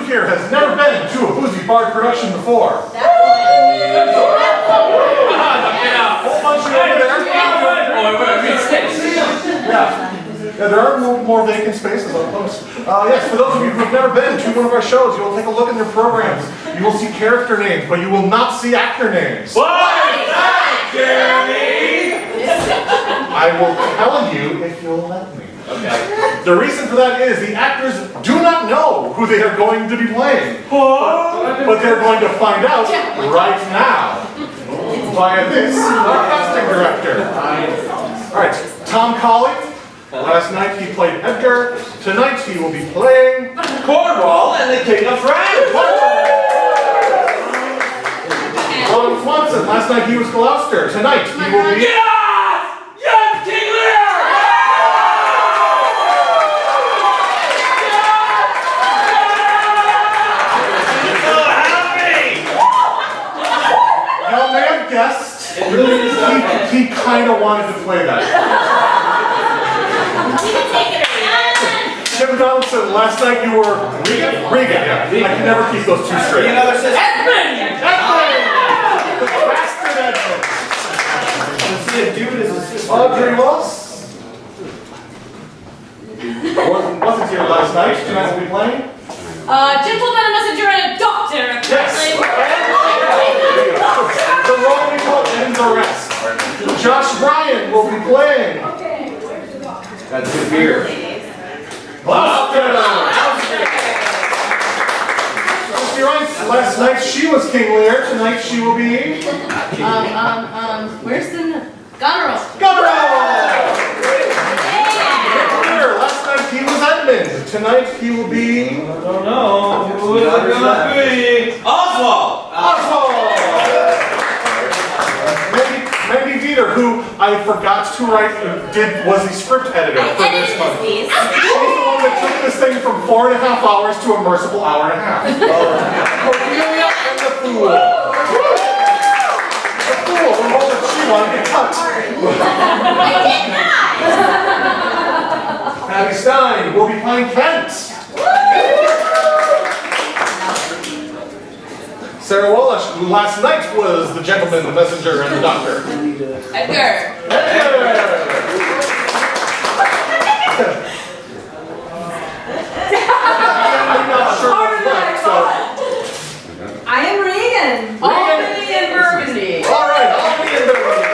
who here has never been to a Boozy Bard production before? That one. Yeah, there are more vacant spaces on post. Yes, for those of you who have never been to one of our shows, you will take a look in their programs. You will see character names, but you will not see actor names. What is that, Jeremy? I will tell you if you'll let me. Okay. The reason for that is the actors do not know who they are going to be playing. But they're going to find out right now via this, our casting director. Alright, Tom Cauley. Last night he played Edgar. Tonight he will be playing Cornwall and the King of France. Swanson. Last night he was Gloucester. Tonight he will be... Yes! Yes, King Lear! You may have guessed, he kind of wanted to play that. Donaldson, last night you were Regan? Regan, yeah. I can never keep those two straight. Edmund! Edmund! The bastard Edmund. Let's see if dude is a sister. Audrey wasn't here last night. Tonight we'll be playing. Gentleman, a messenger, and a doctor. Yes! The role we call and the rest. Josh Bryan will be playing. That's good beer. Gloucester! Reince, last night she was King Lear, tonight she will be... Where's the... Goneril. Goneril! Lear, last night he was Edmund, tonight he will be... I don't know. Who is it gonna be? Oswald! Oswald! Mandi Veeder, who I forgot to write, was the script editor for this month. She's the one that took this thing from 4.5 hours to a merciful hour and a half. Cordelia and the Fool. The Fool, the role that she wanted to cut. I did not! Stein will be playing Kent. Sarah Wallisch, who last night was the gentleman, the messenger, and the doctor. Edgar. I'm not sure what's left, so... I am Regan. Audrey and Burgundy. All right, Audrey and Burgundy.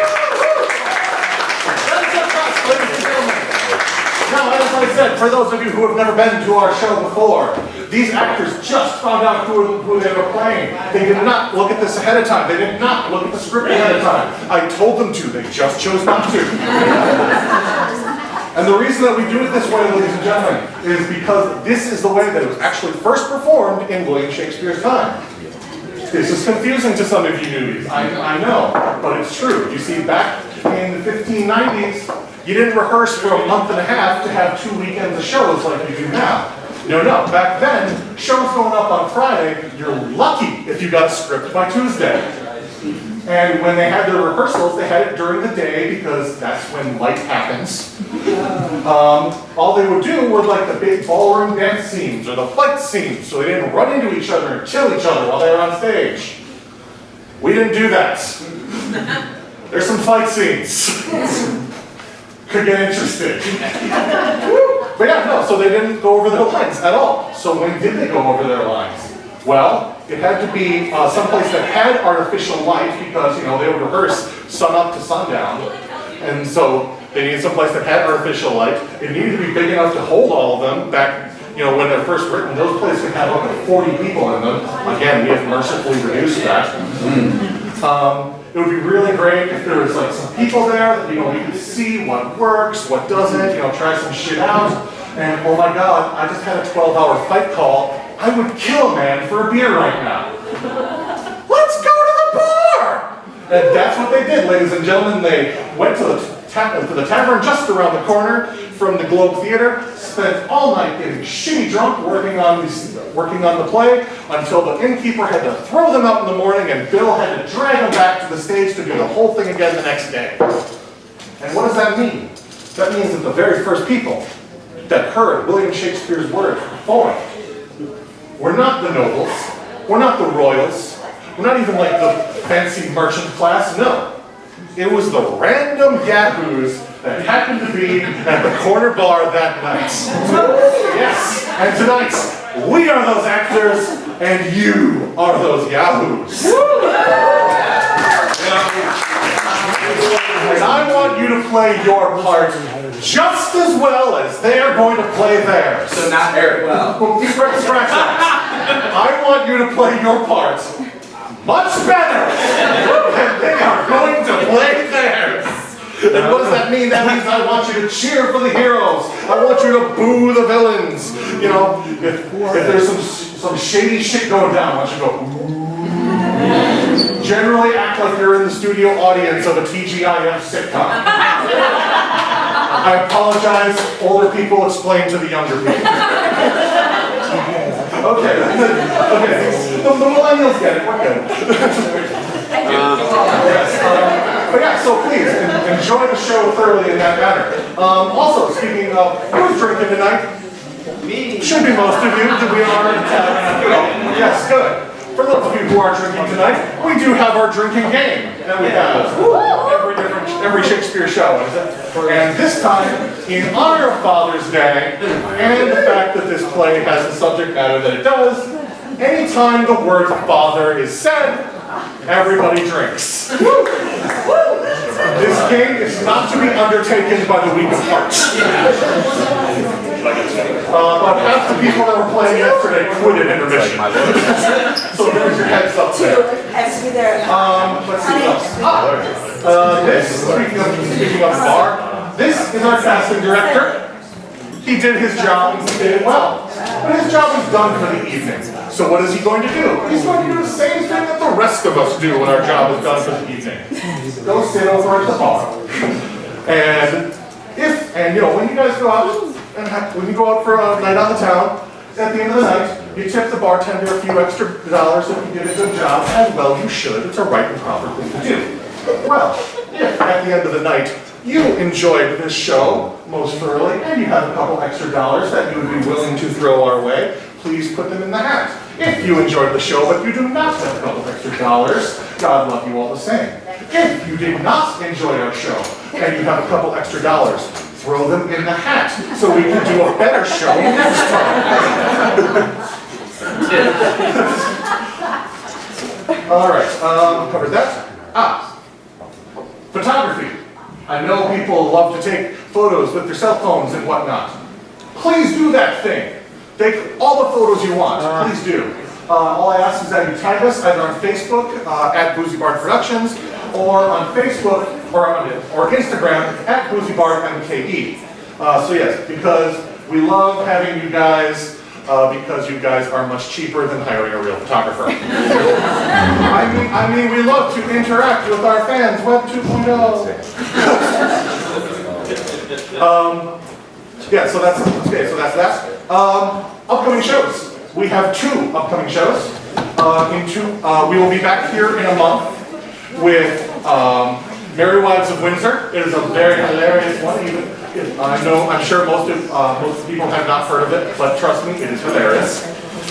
That's a cast, ladies and gentlemen. Now, as I said, for those of you who have never been to our show before, these actors just found out who they were playing. They did not look at this ahead of time. They did not look at the script ahead of time. I told them to. They just chose not to. And the reason that we do it this way, ladies and gentlemen, is because this is the way that it was actually first performed in William Shakespeare's time. This is confusing to some of you newbies. I know, but it's true. You see, back in the 1590s, you didn't rehearse for a month and a half to have 2 weekends of shows like you do now. No, back then, shows going up on Friday, you're lucky if you got a script by Tuesday. And when they had their rehearsals, they had it during the day because that's when light happens. All they would do were like the big ballroom dance scenes or the fight scenes, so they didn't run into each other and kill each other while they were on stage. We didn't do that. There's some fight scenes. Could get interesting. But yeah, no, so they didn't go over their lines at all. So when did they go over their lines? Well, it had to be someplace that had artificial light because, they would rehearse sun up to sundown. And so they needed someplace that had artificial light. It needed to be big enough to hold all of them back, when they're first written. Those places had up to 40 people in them. Again, we have mercifully reduced that. It would be really great if there was like some people there that we could see what works, what doesn't, try some shit out. And oh my god, I just had a 12-hour fight call. I would kill a man for a beer right now. Let's go to the bar! And that's what they did, ladies and gentlemen. They went to the tavern just around the corner from the Globe Theater, spent all night getting shitty drunk working on the play until the innkeeper had to throw them out in the morning and Bill had to drag them back to the stage to do the whole thing again the next day. And what does that mean? That means that the very first people that heard William Shakespeare's words performed were not the nobles, we're not the royals, we're not even like the fancy merchant class, no. It was the random yahoos that happened to be at the corner bar that night. Yes, and tonight, we are those actors, and you are those yahoos. And I want you to play your part just as well as they are going to play theirs. So not very well. Scratch that. I want you to play your part much better than they are going to play theirs. And what does that mean? That means I want you to cheer for the heroes. I want you to boo the villains. You know, if there's some shady shit going down, I want you to go, ooh. Generally act like you're in the studio audience of a TGIF sitcom. I apologize, older people explain to the younger people. Okay, the millennials get it, we're good. But yeah, so please, enjoy the show thoroughly in that manner. Also, speaking of, who's drinking tonight? Me. Should be most of you, that we are. Yes, good. For those of you who are drinking tonight, we do have our drinking game that we have every Shakespeare show. And this time, in honor of Father's Day, and the fact that this play has the subject matter that it does, anytime the word father is said, everybody drinks. This game is not to be undertaken by the weak of heart. But half the people that were playing yesterday quit at intermission. So there's your heads up there. Has to be there. Let's see what else. Speaking of the bar, this is our casting director. He did his job and he did it well. But his job is done for the evening. So what is he going to do? He's going to do the same thing that the rest of us do when our job is done for the evening. Go sit over at the bar. And you know, when you guys go out when you go out for a night on the town, at the end of the night, you tip the bartender a few extra dollars if you did a good job, and well, you should. It's a right and proper thing to do. Well, if at the end of the night you enjoyed this show most thoroughly, and you have a couple extra dollars that you would be willing to throw our way, please put them in the hat. If you enjoyed the show but you do not have a couple extra dollars, God love you all the same. If you did not enjoy our show and you have a couple extra dollars, throw them in the hat so we can do a better show next time. All right, covered that. Photography. I know people love to take photos with their cell phones and whatnot. Please do that thing. Take all the photos you want. Please do. All I ask is that you tag us either on Facebook at Boozy Bard Productions, or on Facebook or Instagram at Boozy Bard MKE. So yes, because we love having you guys. Because you guys are much cheaper than hiring a real photographer. I mean, we love to interact with our fans. Web 2.0. Yeah, so that's okay. So that's that. Upcoming shows. We have 2 upcoming shows. We will be back here in a month with Merry Wives of Windsor. It is a very hilarious one. I'm sure most people have not heard of it, but trust me, it is hilarious.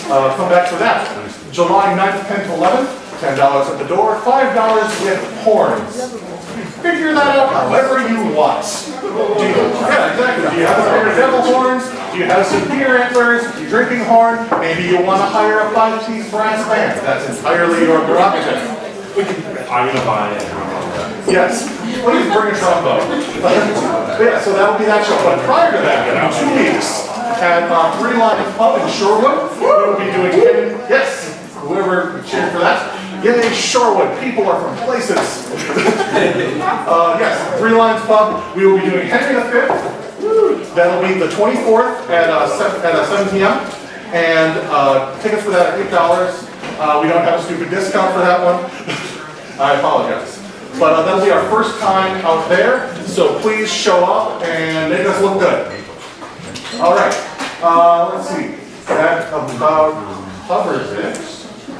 Come back for that. July 9th, 10th, 11th, $10 at the door, $5 with horns. Figure that out however you want. Yeah, exactly. Do you have a pair of devil horns? Do you have some deer antlers? Drinking horn? Maybe you want to hire a 5-piece brass band. That's entirely your prerogative. I'm gonna buy it. Yes, please bring a trombone. Yeah, so that will be that show. But prior to that, in 2 weeks, at 3 Lions Pub in Shorewood, we will be doing, yes, whoever cheered for that. Yay, Shorewood, people are from places. Yes, 3 Lions Pub, we will be doing Henry V. That'll be the 24th at 7 p.m. And tickets for that are $8. We don't have a stupid discount for that one. I apologize. But that'll be our first time out there, so please show up and make us look good. All right, let's see. That about covers it.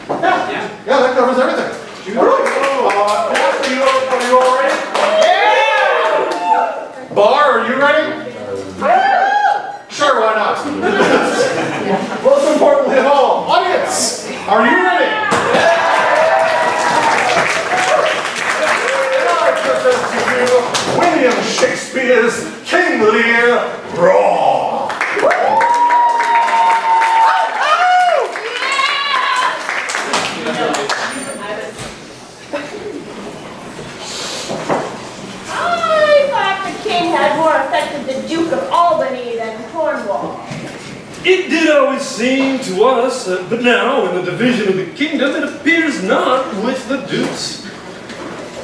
Yeah, that covers everything. All right. Are you all ready? Yeah! Bar, are you ready? Sure, why not? Most importantly of all, audience. It did always seem to us, but now in the division of the kingdom, it appears not with the dukes.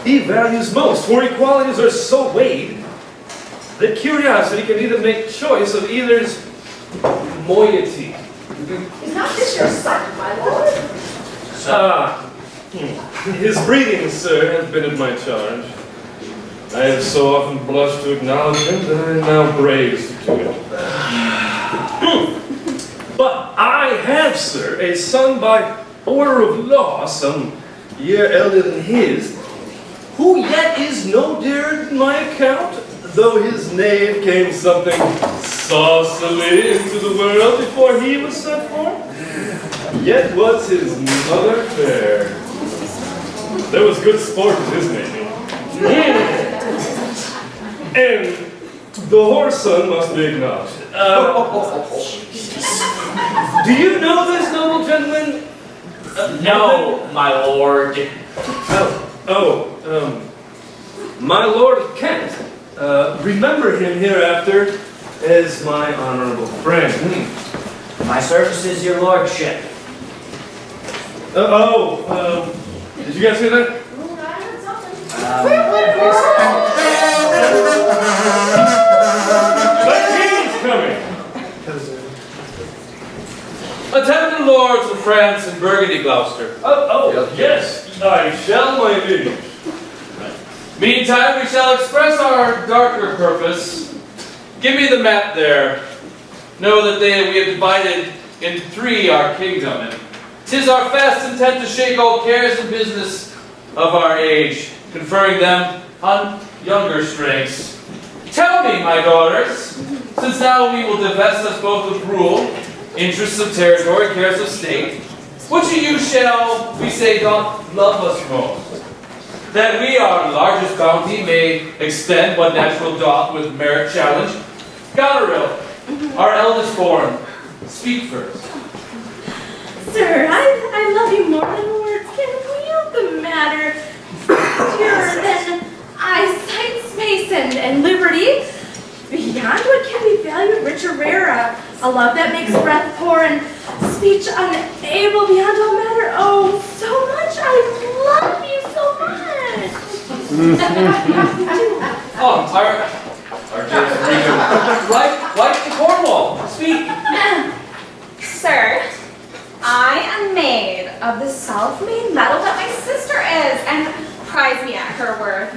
He values most, for equalities are so weighed that curiosity can either make choice of either's moiety. Is not this your son, my lord? His breeding, sir, has been at my charge. I have so often blushed to acknowledge him that I am now braced to it. But I have, sir, a son by order of law, some year elder than his, who yet is no dearer than my account, though his name came something saucily into the world before he was set forth. Yet was his mother fair. There was good sport in his naming. And the horse son must be acknowledged. Do you know this noble gentleman? No, my lord. My lord of Kent. Remember him hereafter as my honorable friend. My services, your lordship. Did you guys hear that? The king's coming! Attendant lords of France and Burgundy, Gloucester. Yes, I shall, my liege. Meantime, we shall express our darker purpose. Give me the map there. Know that we have divided in three our kingdom, and 'tis our fast intent to shake all cares and business of our age, conferring them on younger strengths. Tell me, my daughters, since now we will divest us both of rule, interests of territory, cares of state, which of you shall we say doth love us most? That we our largest bounty may extend what natural doth with merit challenge. Goneril, our eldest born, speak first. Sir, I love you more than words can wield the matter. Dearer than eyesight, space, and liberty. Beyond what can be valued, rich or rare, a love that makes breath poor and speech unable beyond all matter. Oh, so much, I love you so much. Our dearest Regan, like to Cornwall, speak. Sir, I am made of the self-made metal that my sister is, and prize me at her worth.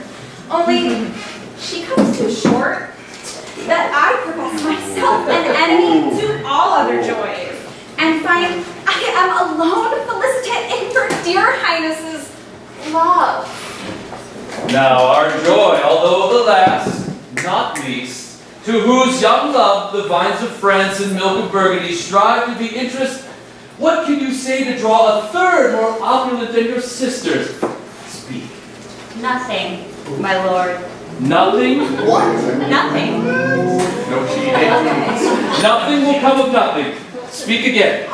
Only, she comes too short, that I profess myself an enemy to all other joys, and find I am alone felicitate in your dear highness's love. Now our joy, although the last, not least, to whose young love the vines of France and milk of Burgundy strive to be interest, what can you say to draw a third more opulent than your sisters? Speak. Nothing, my lord. Nothing? Nothing. No cheating. Nothing will come of nothing. Speak again.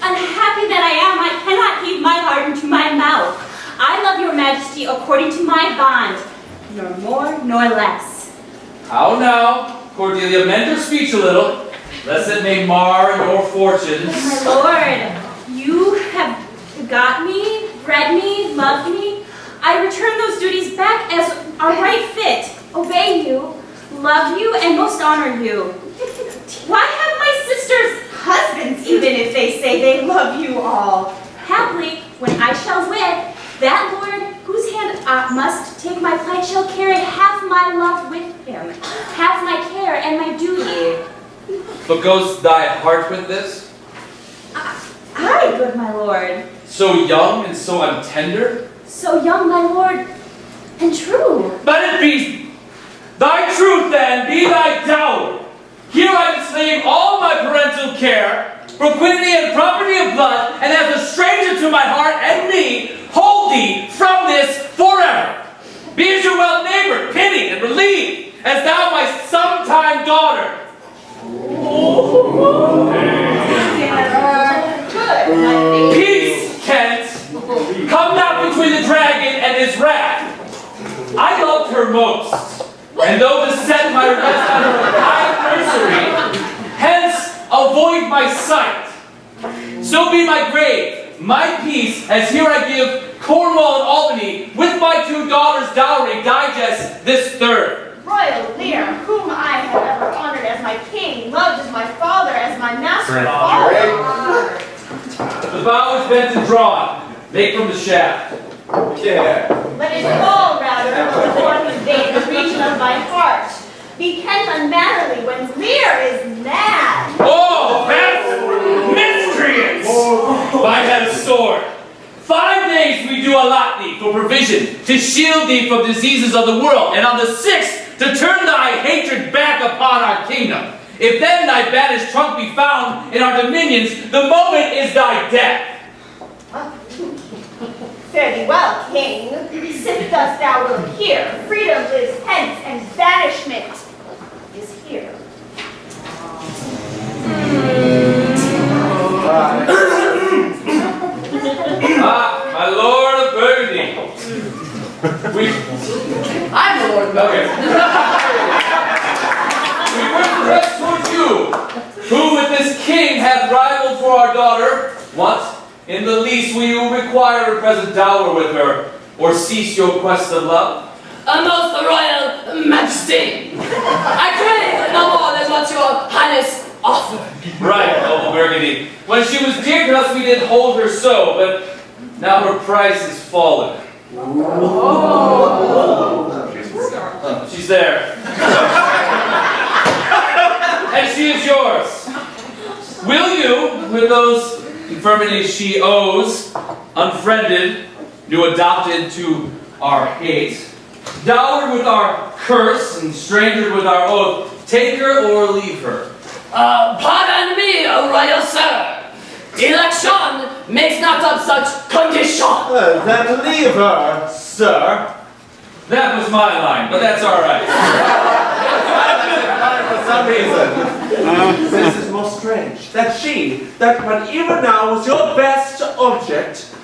Unhappy that I am, I cannot heave my heart into my mouth. I love your majesty according to my bond, nor more nor less. How now, Cordelia, mend your speech a little, lest it may mar your fortunes. My lord, you have got me, bred me, loved me. I return those duties back as are right fit, obey you, love you, and most honor you. Why have my sisters husbands, even if they say they love you all? Haply, when I shall wed, that lord whose hand must take my plight shall carry half my love with him, half my care and my duty. But goes thy heart with this? Aye, good my lord. So young and so untender? So young, my lord, and true. Let it be thy truth then, be thy dower. Here I enslave all my parental care, proclivity and property of blood, and as a stranger to my heart and me, hold thee from this forever. Be as your well neighbor, pitied and relieved, as thou my sometime daughter. Peace, Kent. Come not between the dragon and his wrath. I loved her most, and though to set my rest on her high nursery, hence avoid avoid my sight. So be my grave, my peace, as here I give Cornwall and Albany, with my 2 daughters' dowry, digest this third. Royal Lear, whom I have ever honored as my king, loved as my father, as my master. The bow is bent and drawn. Make from the shaft. Yeah. Let it fall, rather, before he invade the region of my heart. Be Kent unmannerly when Lear is mad. Oh, that's miscreants! If I had a sword, 5 days we do allot thee for provision, to shield thee from diseases of the world, and on the 6th to turn thy hatred back upon our kingdom. If then thy banished trunk be found in our dominions, the moment is thy death. Fare thee well, king. Sit thus thou wilt hear. Freedom lives hence, and banishment is here. Ah, my lord of Burgundy. I'm the Lord of Okay. We first address towards you, who with this king hath rivaled for our daughter. What? In the least will you require a present dower with her, or cease your quest of love? A most royal majesty. I crave no more than what your highness offer. Right, noble Burgundy. When she was dear to us, we did hold her so, but now her price is fallen. She's there. And she is yours. Will you, with those infirmities she owes, unfriended, new adopted to our hate, dowered with our curse and strangered with our oath, take her or leave her? Pardon me, royal sir. Election makes not of such condition. Then leave her, sir. That was my line, but that's all right. For some reason. This is most strange. That what even now was your best object,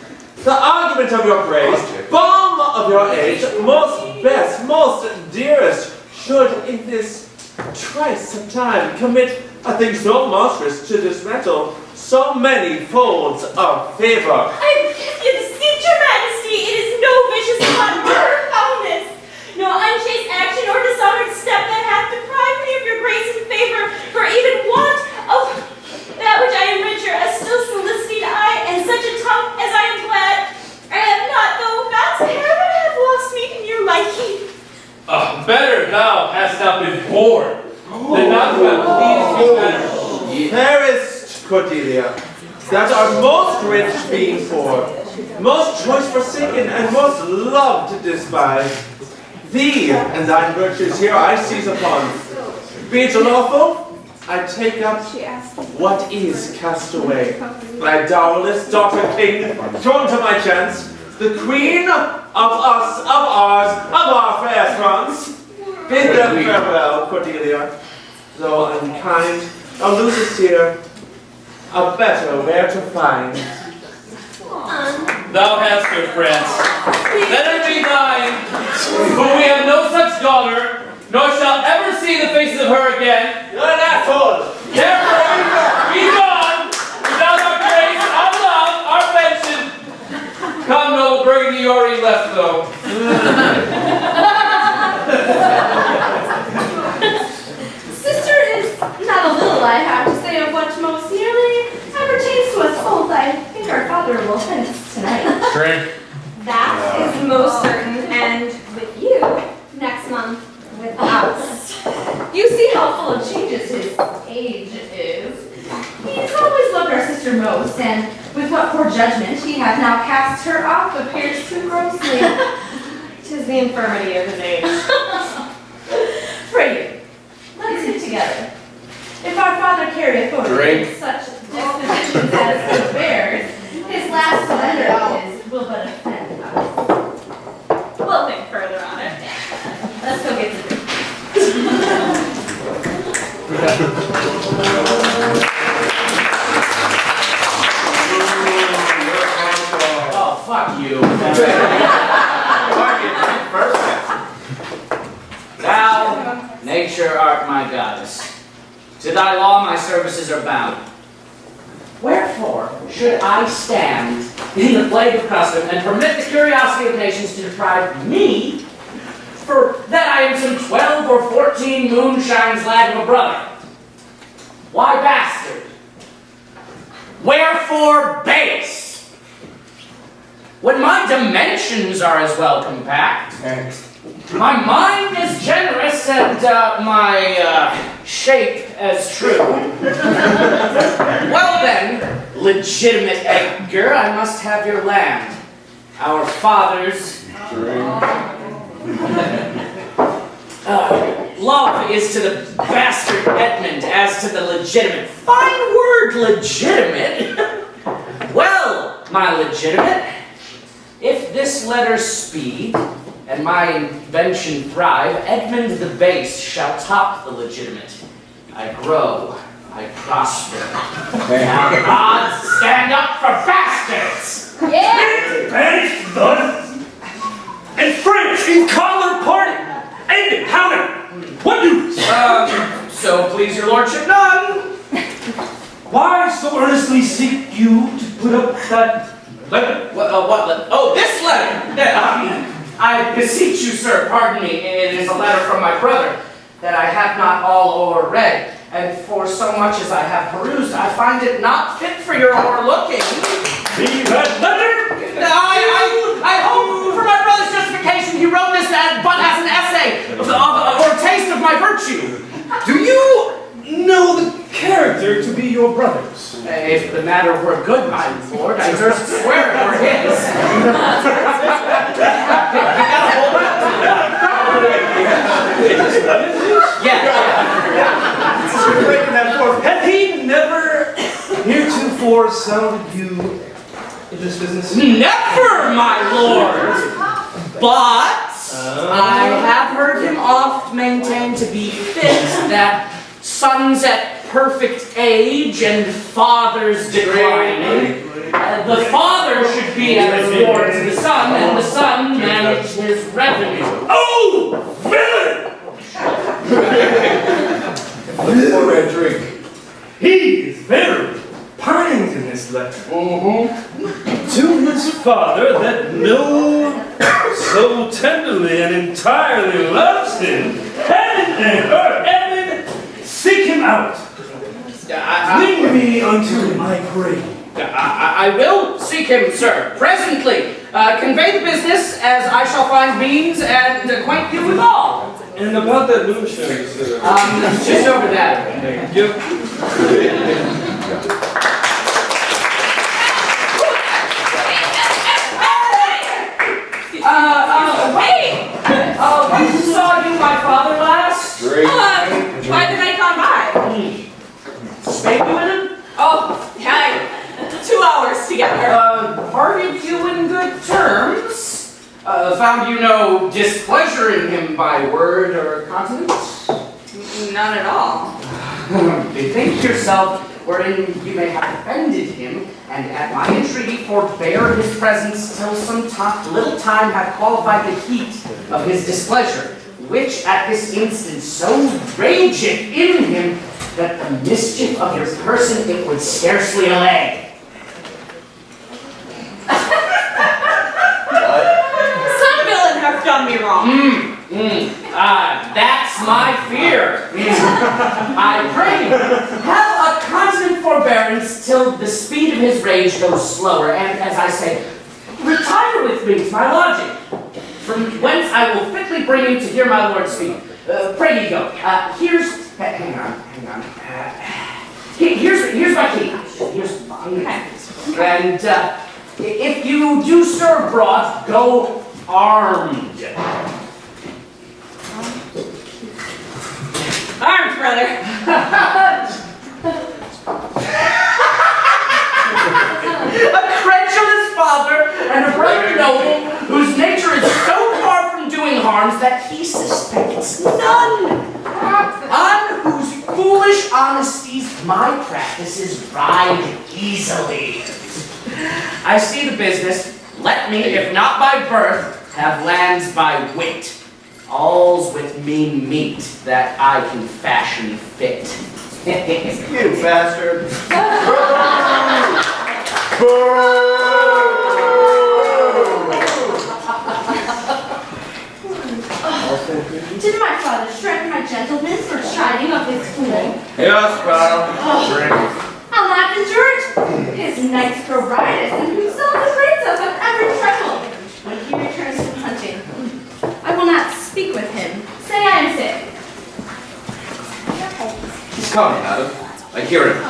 the argument of your praise, balm of your age, most best, most dearest, should in this trice of time commit a thing so monstrous to dismantle so many folds of favor. I beseech your majesty, it is no vicious plot or foulness, no unchaste action or dishonored step that hath deprived me of your grace and favor, for even want of that which I am richer, a still soliciting eye, and such a tongue as I am glad I have not, though God's heaven have lost me in your liking. Better thou hast not been born, than not to have pleased you better. Fairest Cordelia, that are most rich being poor, most choice forsaken, and most loved to despise. Thee and thine virtues here I seize upon. Be it lawful, I take up what is cast away. Thy dowerless daughter king, thrown to my chance, the queen of us, of ours, of our fair France. Bid them farewell, Cordelia, though unkind, thou losest here a better where to find. Thou hast her, France. Let her be thine, for we have no such daughter, nor shall ever see the faces of her again. You're an asshole! Therefore, be gone, without our grace, our love, our pension. Come, noble Burgundy, you already left, though. Sister is not a little, I have to say, of what most nearly appertains to us both. I think our father will hence tonight. Drink. That is most certain, and with you, next month with us. You see how full of changes his age is. He's always loved our sister most, and with what poor judgment he hath now cast her off appears too grossly. 'Tis the infirmity of his age. Pray you, let us sit together. If our father carry authority with such dispositions as he bears, his last surrender of his will but offend us. We'll think further on it. Let's go get to drink. Oh, fuck you. Thou, nature, art my goddess. To thy law my services are bound. should I stand in the plague of custom and permit the curiosity of nations to deprive me, for that I am some 12 or 14 moonshines lad of a brother? Why bastard? Wherefore base? When my dimensions are as well compact, my mind is generous, and my shape as true. Well then, legitimate Edgar, I must have your land. Our fathers. Love is to the bastard Edmund as to the legitimate. Fine word, legitimate. Well, my legitimate, if this letter speed and my invention thrive, Edmund the base shall top the legitimate. I grow, I prosper. Now odds stand up for bastards! Yeah! Banished thus, and French in collar party, and how what news? So please your lordship, none. Why so earnestly seek you to put up that letter? What letter? Oh, this letter! I beseech you, sir, pardon me, it is a letter from my brother that I have not all overread, and for so much as I have perused, I find it not fit for your overlooking. Be that letter? I hope for my brother's justification he wrote this but as an essay or taste of my virtue. Do you know the character to be your brother's? If the matter were good, my lord, I durst swear it were his. Hath he never heretofore sounded you in this business? Never, my lord! But I have heard him oft maintain to be fit that sons at perfect age and fathers declining, the father should be as lord to the son, and the son manage his revenue. Oh, villain! Pour red drink. He is very pines in this letter. To his father that so tenderly and entirely loves him, heaven and earth, heaven, seek him out. Bring me unto my grave. I will seek him, sir, presently. Convey the business as I shall find means and acquaint you with all. And about that moonshine, sir. Just over that. Thank you. Wait! When saw you my father last? Why did I come by? Spake you with him? Oh, yeah, 2 hours together. Parted you in good terms? Found you no displeasure in him by word or countenance? None at all. Bethink yourself wherein you may have offended him, and at my entreaty forbear his presence till some little time have qualified the heat of his displeasure, which at this instant so rageth in him that the mischief of your person it would scarcely allay. Some villain have done me wrong. That's my fear. I pray, have a constant forbearance till the speed of his rage goes slower, and, as I say, retire with me to my lodging, from whence I will fitly bring you to hear my lord speak. Pray ye go. Hang on. Here's my key. Here's mine. And if you do stir abroad, go armed. Armed, brother. A credulous father and a brother noble, whose nature is so far from doing harms that he suspects none, on whose foolish honesties my practices ride easily. I see the business. Let me, if not by birth, have lands by wit. All's with mean meat that I can fashion fit. You bastard. Did my father strike my gentleman for chiding of his fool? Yes, madam. I'll not endure it. His knights grow riotous, and himself afraids us of every trifle. When he returns from hunting, I will not speak with him. Say I am sick. He's coming, madam. I hear him.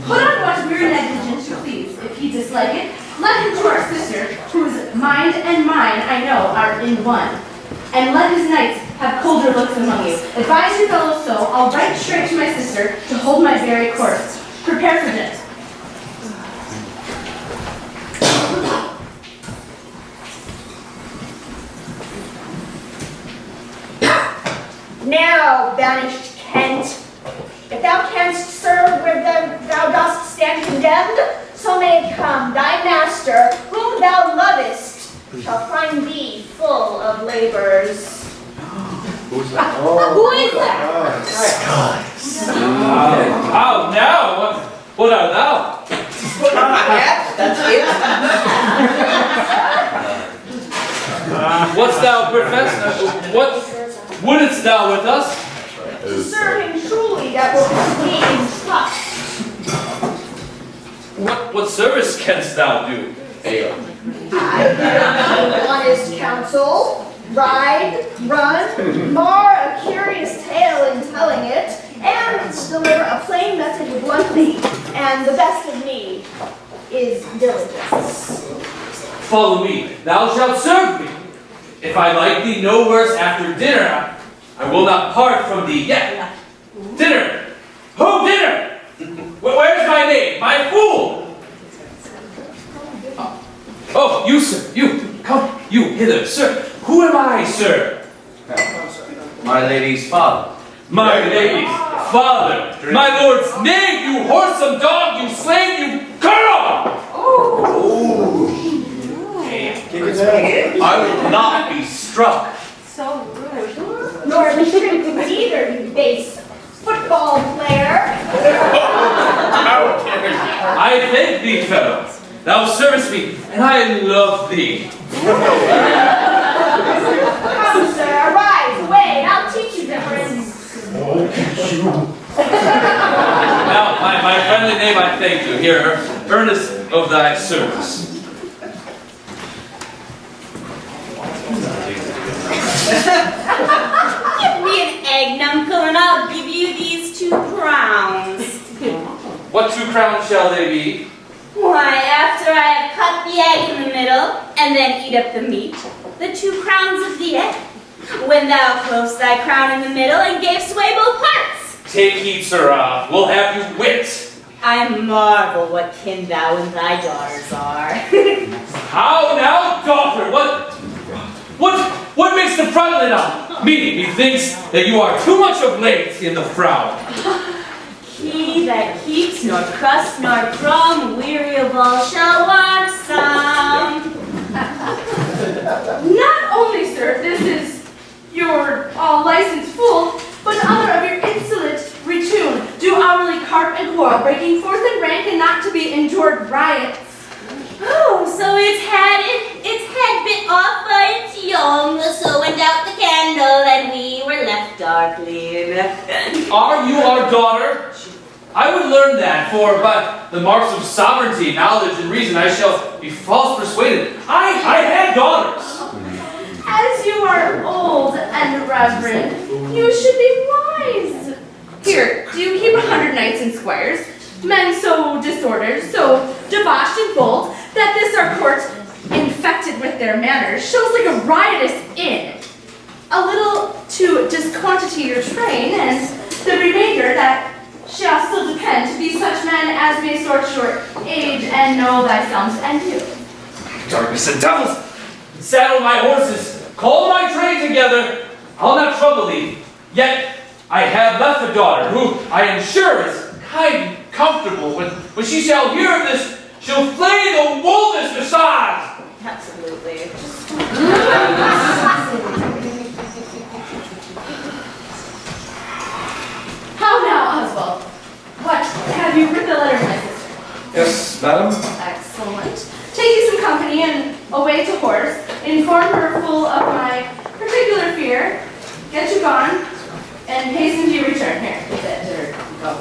Put on what mere negligence you please. If he dislike it, let him to our sister, whose mind and mine, I know, are in one. And let his knights have colder looks among you. Advise your fellows so, I'll write straight to my sister to hold my very course. Prepare for this. Now, banished Kent, if thou canst serve where thou dost stand condemned, so may it come, thy master, whom thou lovest, shall find thee full of labors. Who's that? Who is that? How now? What art thou? That's it. What's thou profess? What wouldst thou with us? To serve him truly, that will put me in trust. What service canst thou do? I give honest counsel, ride, run, mar a curious tale in telling it, and deliver a plain message bluntly, and the best of me is diligence. Follow me, thou shalt serve me. If I like thee no worse after dinner, I will not part from thee yet. Dinner! Who dinner? Where's my name? My fool! Oh, you, sir, you, come, you hither, sir. Who am I, sir? My lady's father. My lady's father. My lord's name, you whoresome dog, you slave, you girl! I will not be struck. So rude. Nor restrict either, you base football player. I thank thee, fellow. Thou servest me, and I love thee. Come, sir, arise, away, and I'll teach you difference. Now, my friendly name, I thank you. Here, earnest of thy service. Give me an egg, Nuncle, and I'll give you these 2 crowns. What 2 crowns shall they be? Why, after I have cut the egg in the middle, and then eat up the meat, the 2 crowns of the egg. When thou closed thy crown in the middle, and gavest away both parts. Take heed, sirrah. We'll have you whipped. I marvel what kin thou and thy daughters are. How now, daughter? What makes the frownlet on? Methinks that you are too much of late in the frown. He that keeps nor crust nor crumb, weary of all shall want some. Not only, sir, this is your all-licensed fool, but other of your insolent retune do hourly carp and quarrel, breaking forth in rank and not to be endured riots. Oh, so its head bit off by its young, so went out the candle, and we were left darkly. Are you our daughter? I would learn that, for by the marks of sovereignty, knowledge, and reason, I shall be false persuaded. I had daughters. As you are old and reverend, you should be wise. Here, do you keep 100 knights and squires, men so disordered, so debauched and bold, that this our court, infected with their manners, shows like a riotous inn. A little to disquantity your train, and the remainder that shall still depend to be such men as may sort your age and know thyself and you. Darkness and devils! Saddle my horses, call my train together. I'll not trouble thee. Yet I have left a daughter, who I am sure is kind and comfortable. When she shall hear of this, she'll flay the wolves besides. Absolutely. How now, Oswald? What, have you written a letter to my sister? Yes, madam. Excellent. Take you some company and away to horse. Inform her full of my particular fear. Get you gone, and hasten to your return. Here, sit or go.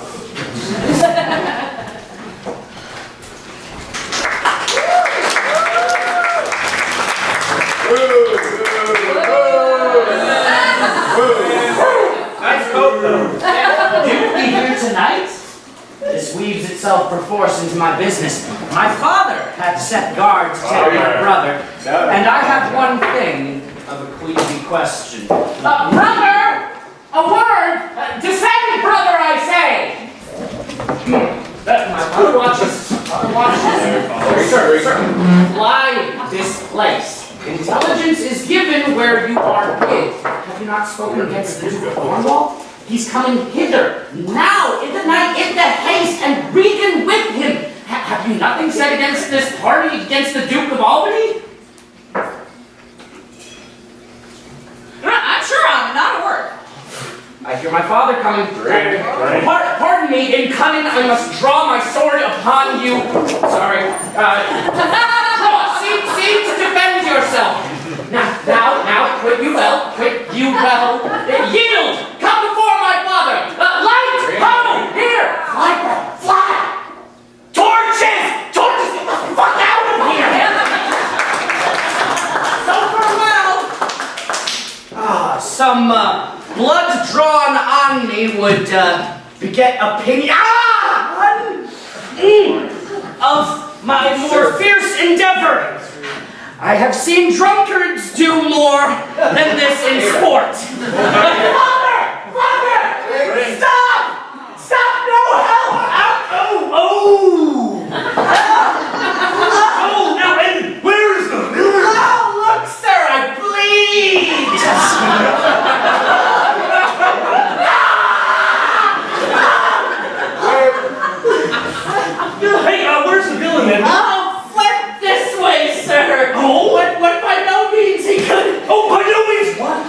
Nice coat, though. You be here tonight? This weaves itself perforce into my business. My father had to set guard to take my brother, and I have one thing of a queasy question. Brother! A word! Descend, brother, I say! My father watches. Sir. Fly this place. Intelligence is given where you are hid. Have you not spoken against the Duke of Cornwall? He's coming hither, now, in the night, in the haste, and Regan with him. Have you nothing said against this party, against the Duke of Albany? I'm sure I'm not a word. I hear my father coming. Pardon me, in coming I must draw my sword upon you. Sorry. Seem to defend yourself. Now, quit you well. Yield! Come before my father! Light! Home! Here! Fly! Torches! Get the fuck out of here! So farewell! Some blood drawn on me would beget opinion of my more fierce endeavor. I have seen drunkards do more than this in sport. Father! Stop! No help! Oh, now, and where is the villain? Oh, look, sir, I bleed! Hey, where's the villain, Edmund? Oh, flip this way, sir! Oh, what by no means he could... Oh, by no means! What?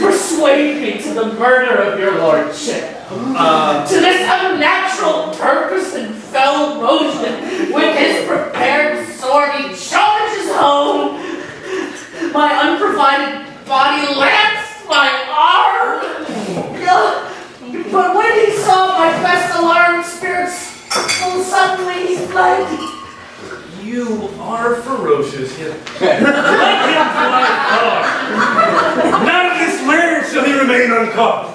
Persuade me to the murder of your lordship. To this unnatural purpose and fell motion, with his prepared sword he charges home. My unprovided body lamps my arm. But when he saw my best alarmed spirits, so suddenly he fled. You are ferocious, yet let him fly far. None of this land shall he remain uncaught.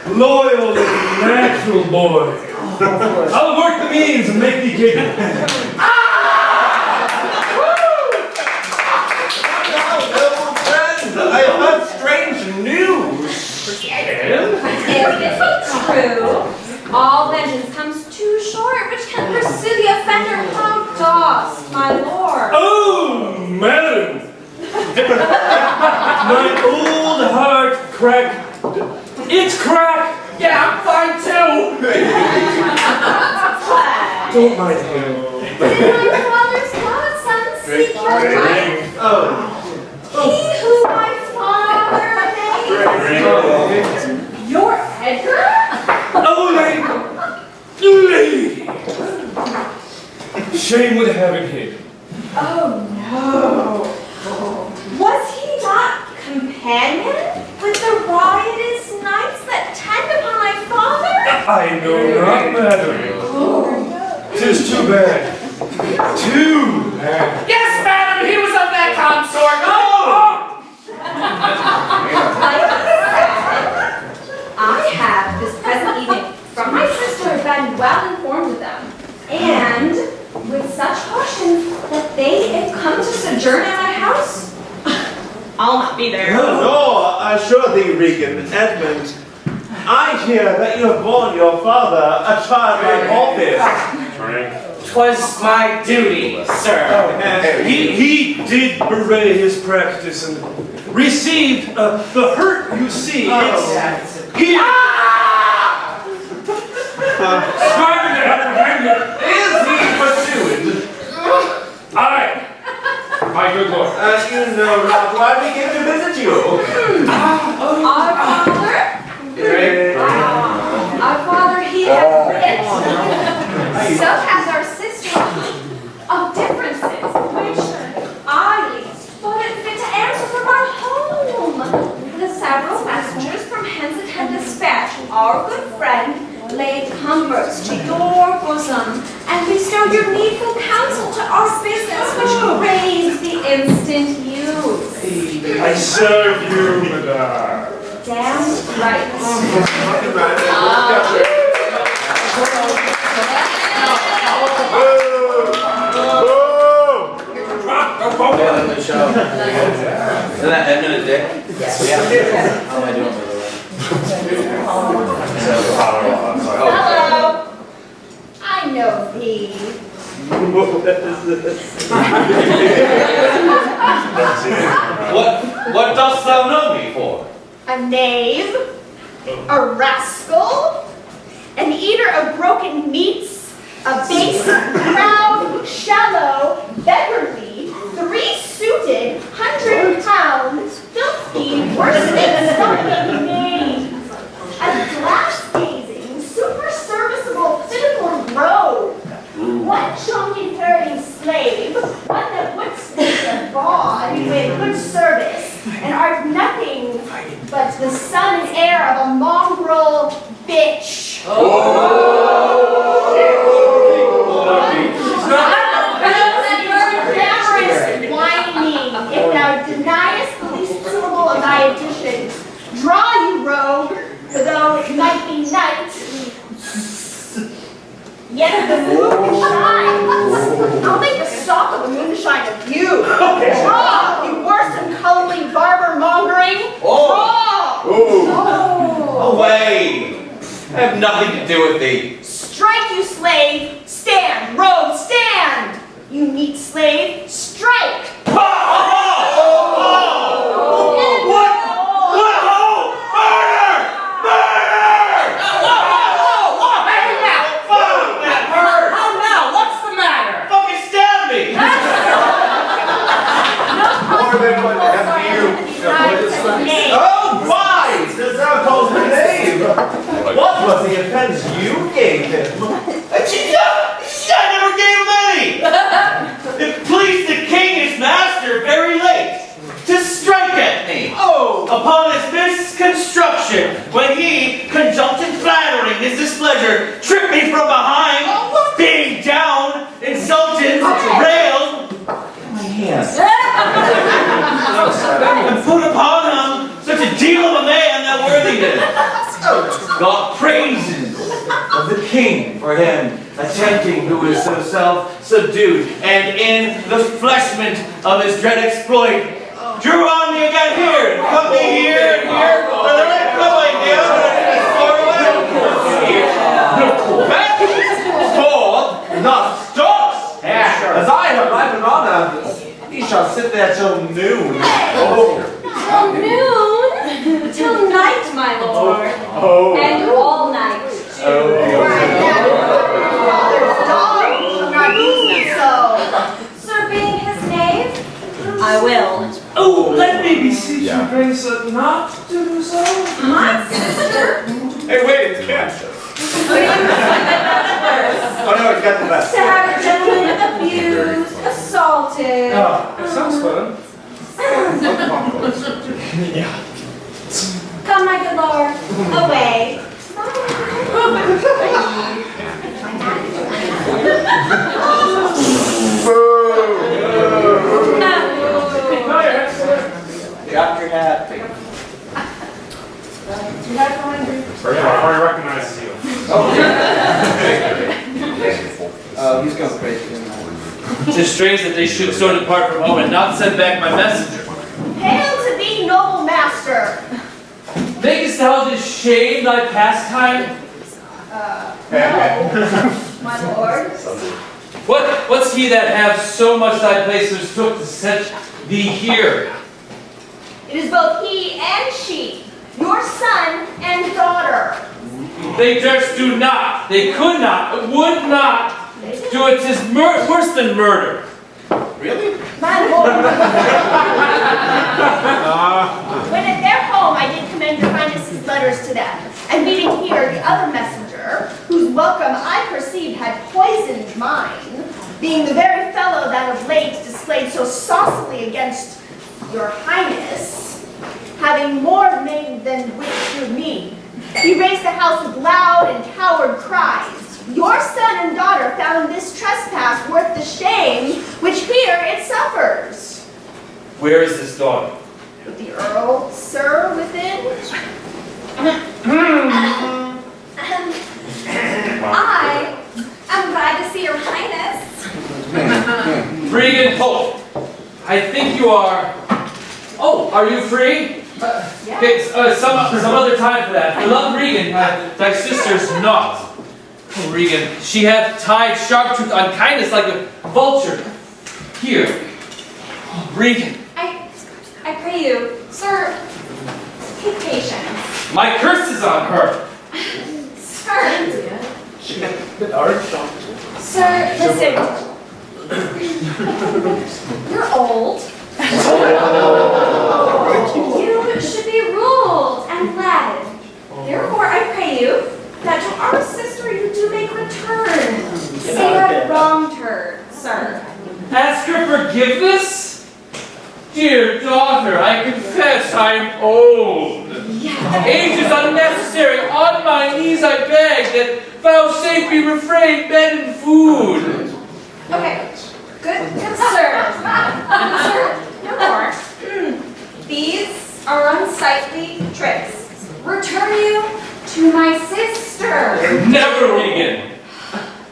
Loyal and natural boy. I'll work the means and make thee capable. Noble friend, I have heard strange news. And? If it be true, all vengeance comes too short, which can pursue the offender. How dost, my lord? Oh, madam! My old heart cracked. It's cracked! Yeah, I'm fine too. Don't mind him. Did my father's godson seek your life? He who my father made? Your Edgar? Oh, lady! Shame would have it hid. Oh no. Was he not companion with the riotous knights that tend upon my father? I know not, madam. 'Tis too bad. Too bad. Yes, madam, he was of that consort. I have this present evening from my sister been well informed of them, and with such caution that they have come to sojourn at my house. I'll not be there. No, assure thee, Regan, Edmund. I hear that you have borne your father a child like Orpheus. 'Twas my duty, sir. He did bewray his practice and received the hurt you see. Striving to apprehend it. Is he pursued? Aye, my good lord. You know not why we came to visit you. Our father? Our father, he has rich. So has our sister of differences, which I thought it fit to answer from our home. The several messengers from hence it had dispatched our good friend laid comforts to your bosom, and bestowed your needful counsel to our business, which raised the instant use. I serve you, madame. Damn right. Isn't that Edmund and Dick? Yes. How am I doing, by the way? Hello. I know thee. What dost thou know me for? A knave, a rascal, an eater of broken meats, a base, proud, shallow, beggarly, three-suited, 100-pound, filthy, worsted, sulky knave, a glass-gazing, super-serviceable, fitful rogue, one chunky-carrying slave, one that would stake a bond with good service, and art nothing but the son and heir of a mongrel bitch. Glamorous whining, if thou deniest the least syllable of thy additions. Draw, you rogue, for though it might be night, yet the moon shines. I'll make a sock of the moonshine of you. Draw, you worse than cuddly barber mongering. Draw! Away! I have nothing to do with thee. Strike, you slave! Stand, rogue, stand! You neat slave, strike! Oh, why does thou call her name? What was the offense you gave him? I never gave him any! It pleased the king, his master, very late, to strike at me. Oh! Upon his misconstruction, when he, conjunct and flattering his displeasure, tripped me from behind, being down, insulted, railed, Yes. and put upon him such a deal of a man that worthiness. God praises of the king for him, attempting who is so self-subdued, and in the fleshment of his dread exploit, drew on me again here, and come me here, and here, and then come me here, For not stocks. As I have life and honor, he shall sit there till noon. Till noon? Till night, my lord. And all night, too. Sir, being his knave, I will. Oh, let me beseech you, Reince, not to do so. My sister? Hey, wait, it's cancer. Oh no, it's got the best. To have a gentleman abused, assaulted. Oh, sounds fun. Come, my good lord, away. Drop your hat. Already recognizes you. Oh, he's going crazy. Tis strange that they should so depart from home and not send back my messenger. Hail to thee, noble master! Makest thou this shade thy pastime? No, my lord. What's he that have so much thy place mistook to set thee here? It is both he and she, your son and daughter. They durst do not, they could not, would not do it. 'Tis worse than murder. Really? My lord. When at their home I did commend your highness's letters to them, and meeting here the other messenger, whose welcome I perceived had poison mine, being the very fellow that of late displayed so saucily against your highness, having more maid than wit through me, he raised the house with loud and coward cries. Your son and daughter found this trespass worth the shame which here it suffers. Where is this daughter? With the Earl, sir, within? I am glad to see your highness. Regan Polk, I think you are... Oh, are you free? Okay, some other time for that. I love Regan, thy sister's not. Oh, Regan, she hath tied sharp truth on kindness like a vulture. Here. Oh, Regan. I pray you, sir, take patience. My curse is on her. Sir, listen. You're old. You should be ruled and led. Therefore, I pray you that to our sister you do make return. Say I've wronged her, sir. Ask her forgiveness? Dear daughter, I confess I am old. Age is unnecessary. On my knees I beg that vouchsafe me refrain bed and food. Okay, good sir. Sir, no more. These are unsightly tricks. Return you to my sister. Never, Regan.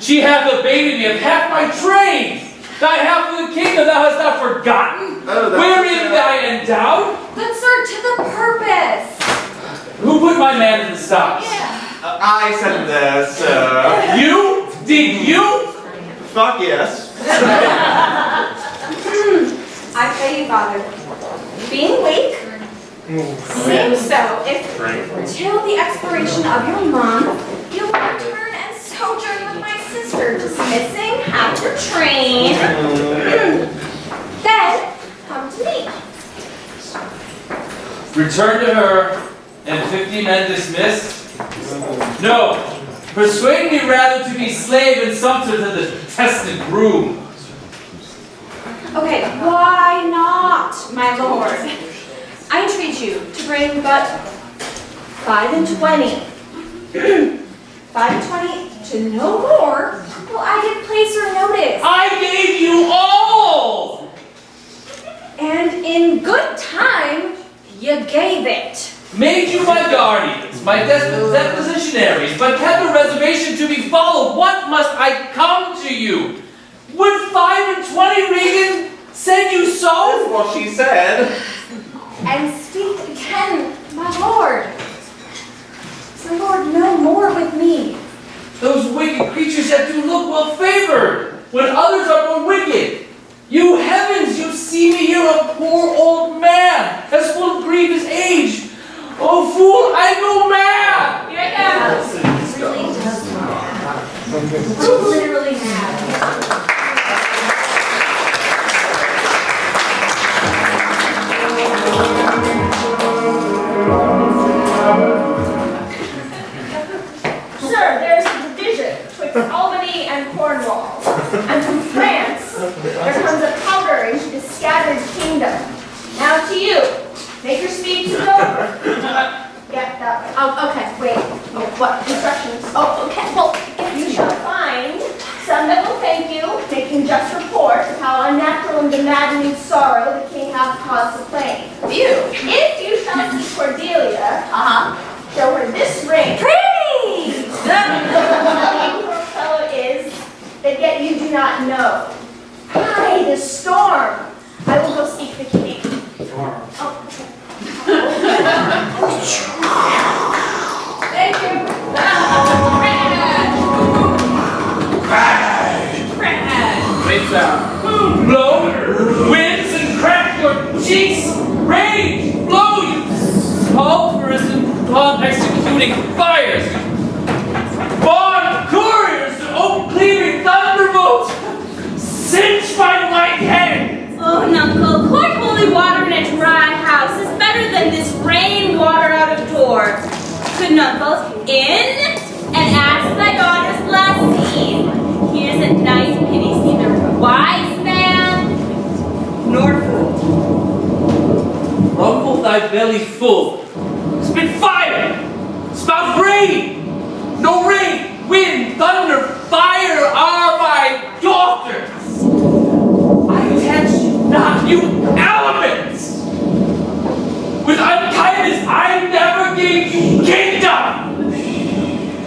She hath abated me of half my trade. Thy half of the kingdom thou hast not forgotten. Wherein thy endowed? Good sir, to the purpose. Who put my man in the stocks? I said this, sir. You? Did you? Fuck yes. I pray you, Father, being weak, seems so, if till the expiration of your month, you will return and sojourn with my sister, dismissing half your train, then come to me. Return to her, and 50 men dismissed? No. Persuade me rather to be slave and sumpter to the detested groom. Okay, why not, my lord? I entreat you to bring but 5 and 20. 5 and 20 to no more will I give place or notice. I gave you all! And in good time, you gave it. Made you my guardians, my depositionaries, but kept a reservation to be followed. What must I come to you? Would 5 and 20, Regan, said you so? That's what she said. And speak again, my lord. My lord, no more with me. Those wicked creatures that do look well favored, when others are more wicked. You heavens, you see me here, a poor old man, as full of grief as age. Oh, fool, I go mad! Here I am. Literally mad. Sir, there's a division betwixt Albany and Cornwall. And from France, there comes a powder into the scattered kingdom. Now to you. Make your speech to Dover. Get that way. Oh, okay, wait. Oh, what? Instructions. Oh, okay. Well, you shall find some that will thank you, making just report of how unnatural and the maddening sorrow the king hath caused to plain. You. If you shall see Cordelia, show her this ring. Pretty! Poor fellow is that yet you do not know. Hi, the storm. I will go seek the king. Oh, okay. Thank you. Wait, blow, winds and crack your cheeks, rage, blow you, pulverous and blood executing fires, bond thy belly full. Spit fire! Spout rain! No rain, wind, thunder, fire are my daughters! I catch not you elements! With unkindness I never gave you kingdom!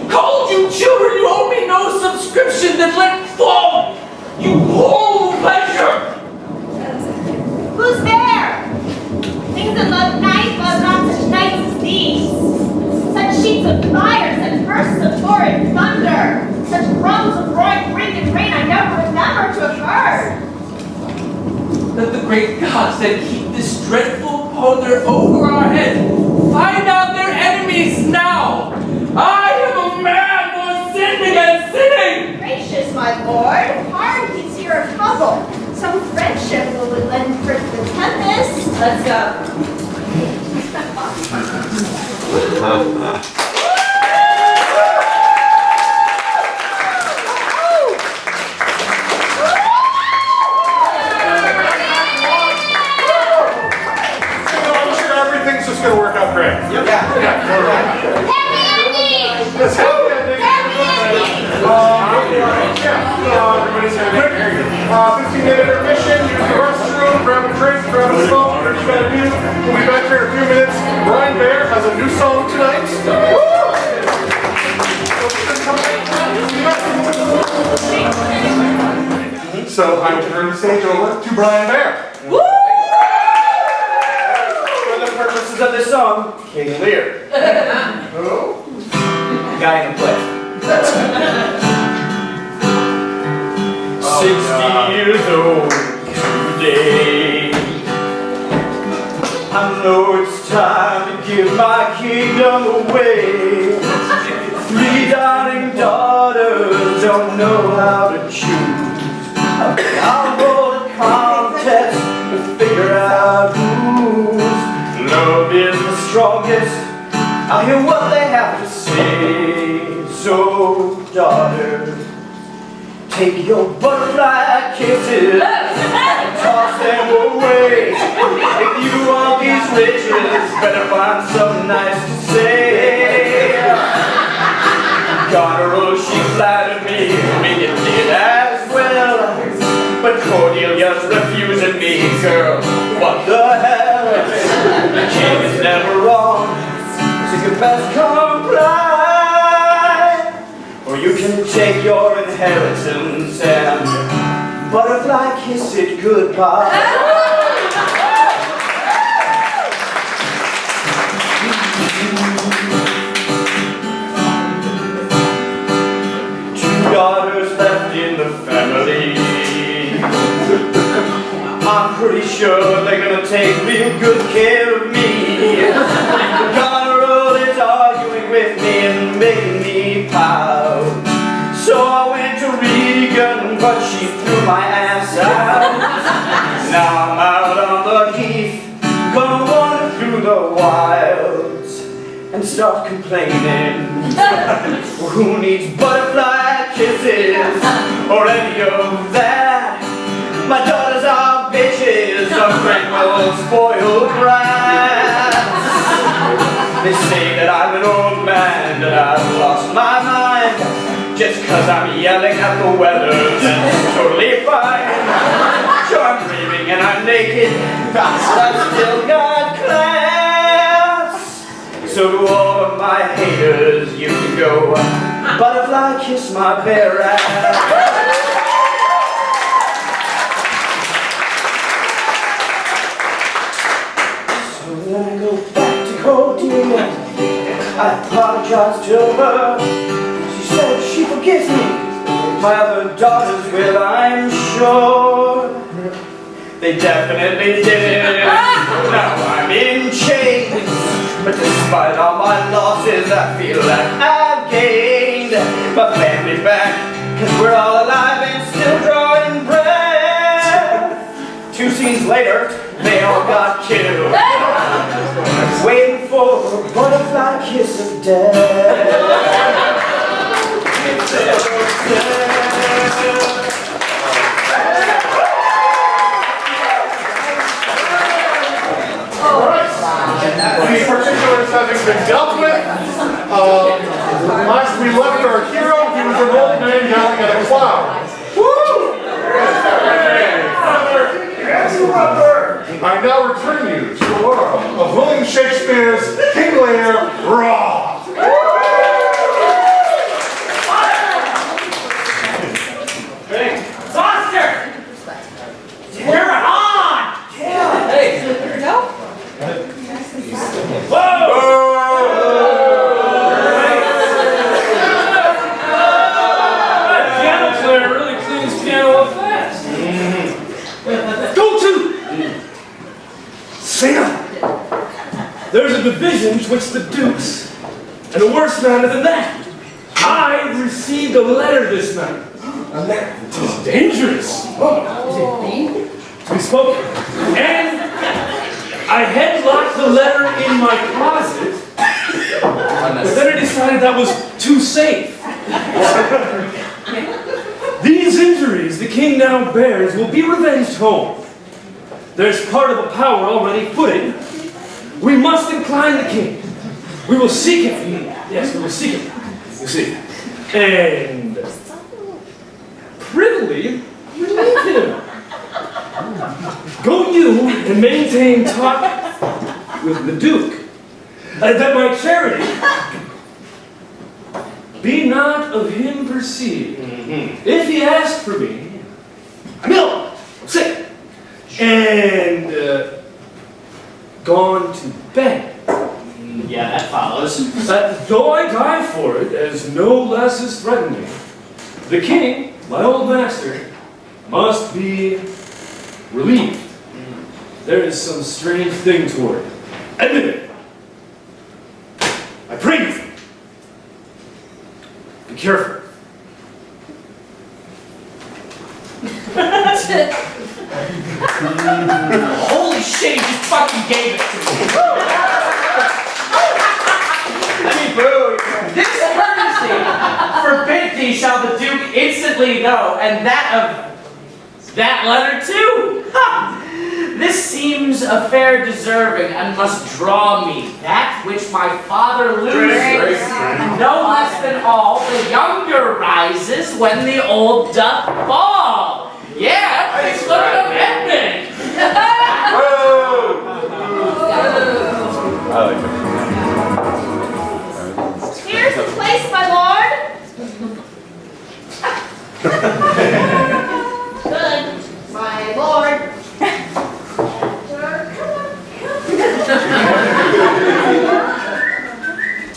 Called you children, you owe me no subscription, then let fall you whole pleasure! Who's there? Things that love night love not such nights as these. Such sheets of fire, such bursts of torrid thunder, such drums of roaring wind and rain I never remember to have heard. Let the great gods that keep this dreadful powder over our heads find out their enemies now! I am a man more sinned against sinning! Gracious, my lord, hard keeps here of trouble. Some friendship will lend for the tempest. Let's go. I'm sure everything's just going to work out great. Yep. Happy ending! Yes, happy ending. Everybody's had a quick 15-minute intermission. Use the restroom, grab a drink, grab a smoke, whatever you gotta do. We'll be back here in a few minutes. Bryan Bear has a new song tonight. So I will turn the stage over to Bryan Bear. For the purposes of this song, King Lear. Who? Guy in the play. 60 years old today. I know it's time to give my kingdom away. 3 darling daughters don't know how to choose. I'll hold a contest to figure out whose love is the strongest. I'll hear what they have to say. So, daughters, take your butterfly kisses and toss them away. If you want these riches, better find something nice to say. Goneril, she flattered me, Regan did as well. But Cordelia's refusing me, girl, what the hell? The king is never wrong, so you best comply. Or you can take your inheritance and butterfly kiss it goodbye. 2 daughters left in the family. I'm pretty sure they're gonna take real good care of me. Goneril is arguing with me and making me pout. So I went to Regan, but she threw my ass out. Now I'm out on the heath, gonna wander through the wilds and start complaining. Who needs butterfly kisses or any of that? My daughters are bitches, a friend spoiled brats. They say that I'm an old man, that I've lost my mind. Just cause I'm yelling at the weather, that's totally fine. Sure, I'm dreaming and I'm naked, but I've still got class. So to all of my haters, you can go butterfly kiss my bare ass. Then I go back to Cordelia. I apologize to her. She said she forgives me. My other daughters will, I'm sure. They definitely did. Now I'm in chains. But despite all my losses, I feel like I've gained my family back. 'Cause we're all alive and still drawing breath. 2 scenes later, they all got killed. Waiting for a butterfly kiss of death. yelling at a cloud. Woo! I now return you to the world of William Shakespeare's King Lear Raw. Foster! We're on! Hey! There we go. That piano player really cleans piano up fast. Go to! Sing up! There's a division twixt the dukes, and a worse matter than that. I received a letter this night. A letter? It is dangerous. Oh. To be spoken. And I headlocked the letter in my closet, but then I decided that was too safe. These injuries the king now bears will be revenged home. There's part of a power already put in. We must incline the king. We will seek him. Yes, we will seek him. You see. And privily relieve him. Go you and maintain talk with the Duke, that my charity be not of him perceived. If he asked for me, I'm ill, I'm sick, and gone to bed. Yeah, that follows. Though I die for it, as no less is threatening, the king, my old master, must be relieved. There is some strange thing toward it. Edmund, I pray you, be careful. Holy shit, he just fucking gave it to me. This courtesy forbid thee shall the Duke instantly know, and that of that letter too. Ha! This seems a fair deserving, and must draw me that which my father loses. No less than all, the younger rises when the old doth fall. Yeah, it's looking up Edmund. Here's the place, my lord. Good, my lord.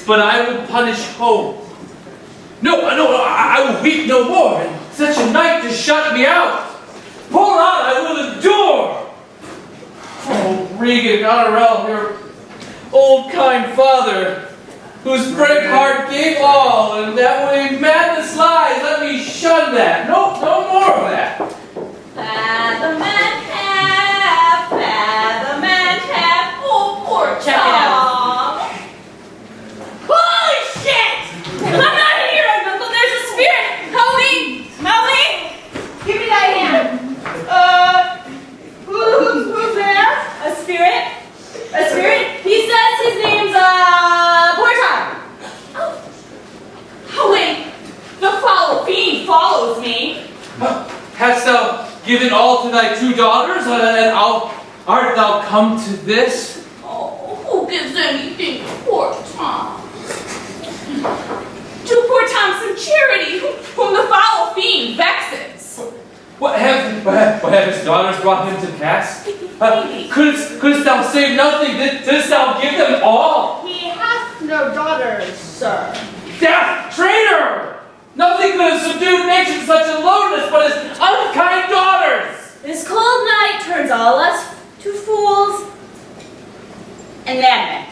But I will punish home. No, I will weep no more. And such a night to shut me out. Pour out, I will endure. Oh, Regan, Goneril, your old kind father, whose brave heart gave all, and that way madness lies, let me shun that. No more of that. Fathom and half, oh, poor Check it out. Thom. Holy shit! I'm not here, Uncle, there's a spirit! Help me! Help me! Give me that hand. Who's there? A spirit? A spirit? He says his name's, poor Thom. Oh, wait. The foul fiend follows me. Hast thou given all to thy two daughters, and art thou come to this? Oh, who gives anything to poor Thom? To poor Thom some charity, whom the foul fiend vexes. What have his daughters brought him to pass? Couldst thou save nothing? Didst thou give them all? He hath no daughters, sir. Death, traitor! Nothing could have subdued nature to such a lowness but his unkind daughters! This cold night turns all us to fools and madmen.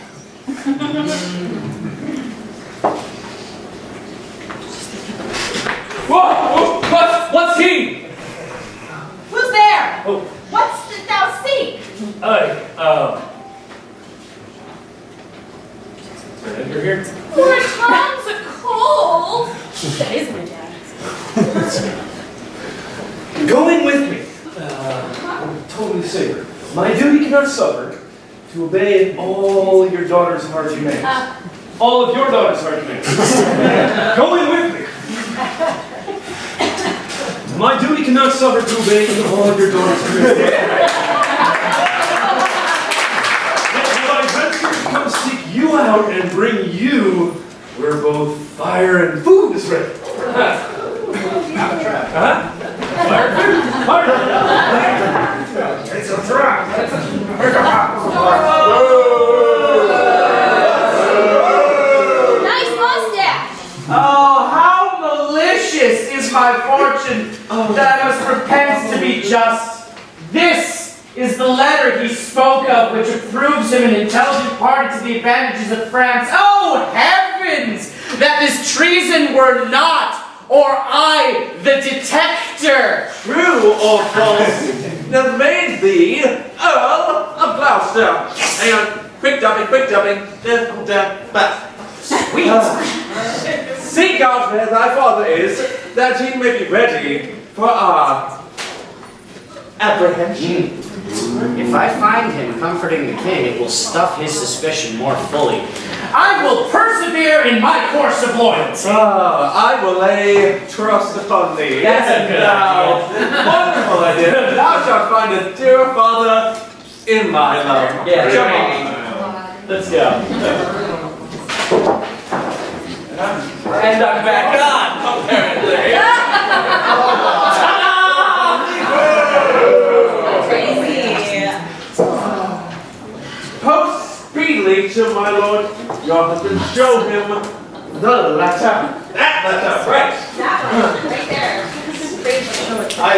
What's he? Who's there? Oh. What's did thou seek? Edgar here? Poor Thom's a cold. That is my dad. Going with me. Totally safer. My duty cannot suffer to obey all your daughter's heart commands. All of your daughter's heart commands. Going with me. My duty cannot suffer to obey the law of your daughter's career. Yet will I venture to come seek you out and bring you where both fire and food is ready. Huh? Fire and food? Fire and food. It's a trap. Nice mustache. Oh, how malicious is my fortune that I must repent to be just. This is the letter he spoke of, which approves him an intelligent party to the advantages of France. Oh, heavens! That this treason were not, or I the detector! True or false? That made thee Earl of Gloucester. Hang on. Quick dubbing. Sweet. Seek out where thy father is, that he may be ready for our apprehension. If I find him comforting the king, it will stuff his suspicion more fully. I will persevere in my course of loyalty. I will lay trust upon thee. That's a good idea. Wonderful idea. Thou shalt find a dear father in my love. Yeah, Come sure. on. Let's go. And I'm back on, apparently. Crazy. Post speedily to my lord, your husband. Show him the letter. That letter, right. That one, right there. I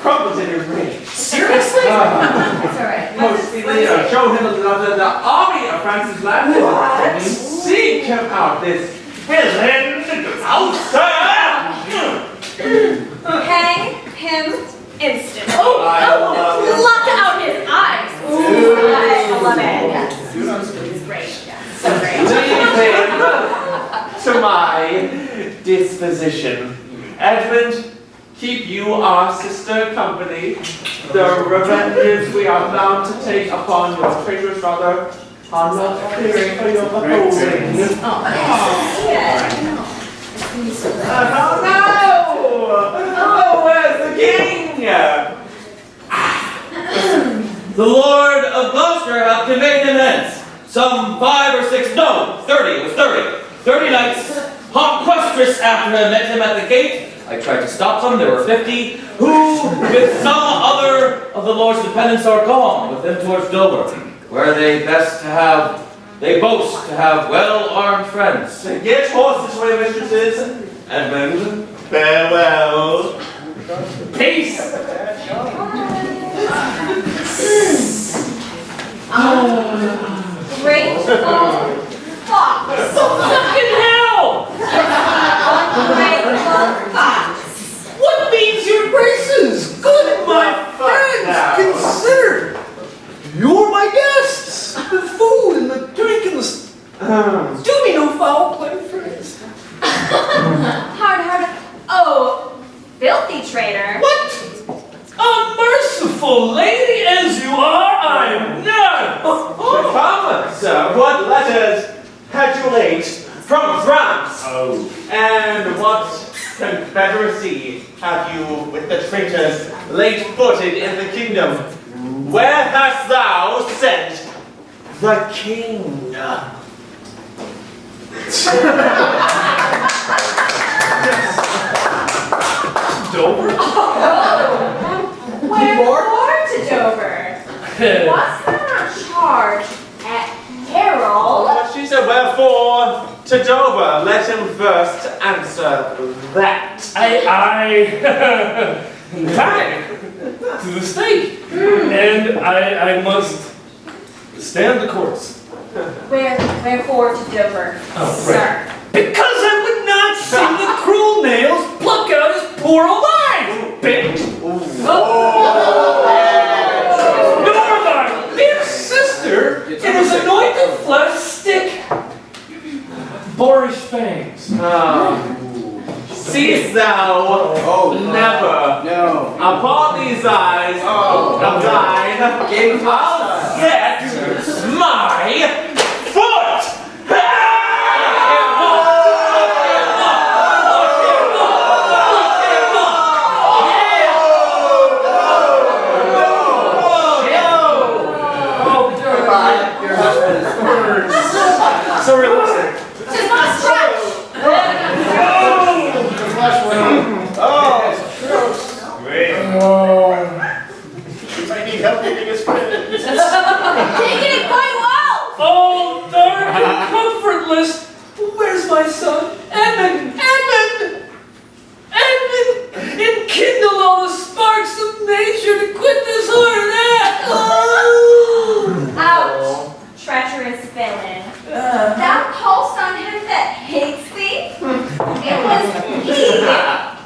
crumpled in your brain. Seriously? That's alright. Post speedily, show him the letter. The army of France is landed. What? Seek him out, this villain, Gloucester! Hang him instantly. Pluck out his eyes. I love it. Yes. It's great. Yes. So great. Leave him to my disposition. Edmund, keep you our sister company. The revenges we are bound to take upon your traitorous brother are not appearing for your beholding. Oh no! Where's the king? The Lord of Gloucester hath conveyed him hence. Some 5 or 6, no, 30, it was 30. 30 knights, hot questress after him, met him at the gate. I tried to stop them, there were 50, who, with some other of the Lord's dependents, are gone with him towards Dover, where they boast to have well-armed friends. Get horses for your mistresses. Edmund, farewell. Peace! Grateful fox. Fucking hell! Grateful fox. What means your graces? Good, my friends, consider. You're my guests. The food and the drink and the... Do me no foul play, friends. Hard. Oh, filthy traitor. What? A merciful lady as you are, I'm not. Come, sir, what letters had you late from France? Oh. And what confederacy have you with the traitors late footed in the kingdom? Where hast thou sent the king? Dover? Wherefore to Dover? Was there not charge at peril? She said, wherefore to Dover? Let him first answer that. Back to the stake. And I must stand the course. Wherefore to Dover, Oh, sir? Because I would not see the cruel nails pluck out his poor old eyes, bitch! Nor thy dear sister in his anointed flesh stick boorish fangs. Seest thou never upon these eyes of thine I'll set my foot! helping his friends. Taking it quite well. Oh, dark and comfortless. Where's my son? Edmund! Edmund! Edmund! Enkindle all the sparks of nature to quit this hard act! Oh! Ouch, treacherous villain. Thou callst on him that hates thee? It was he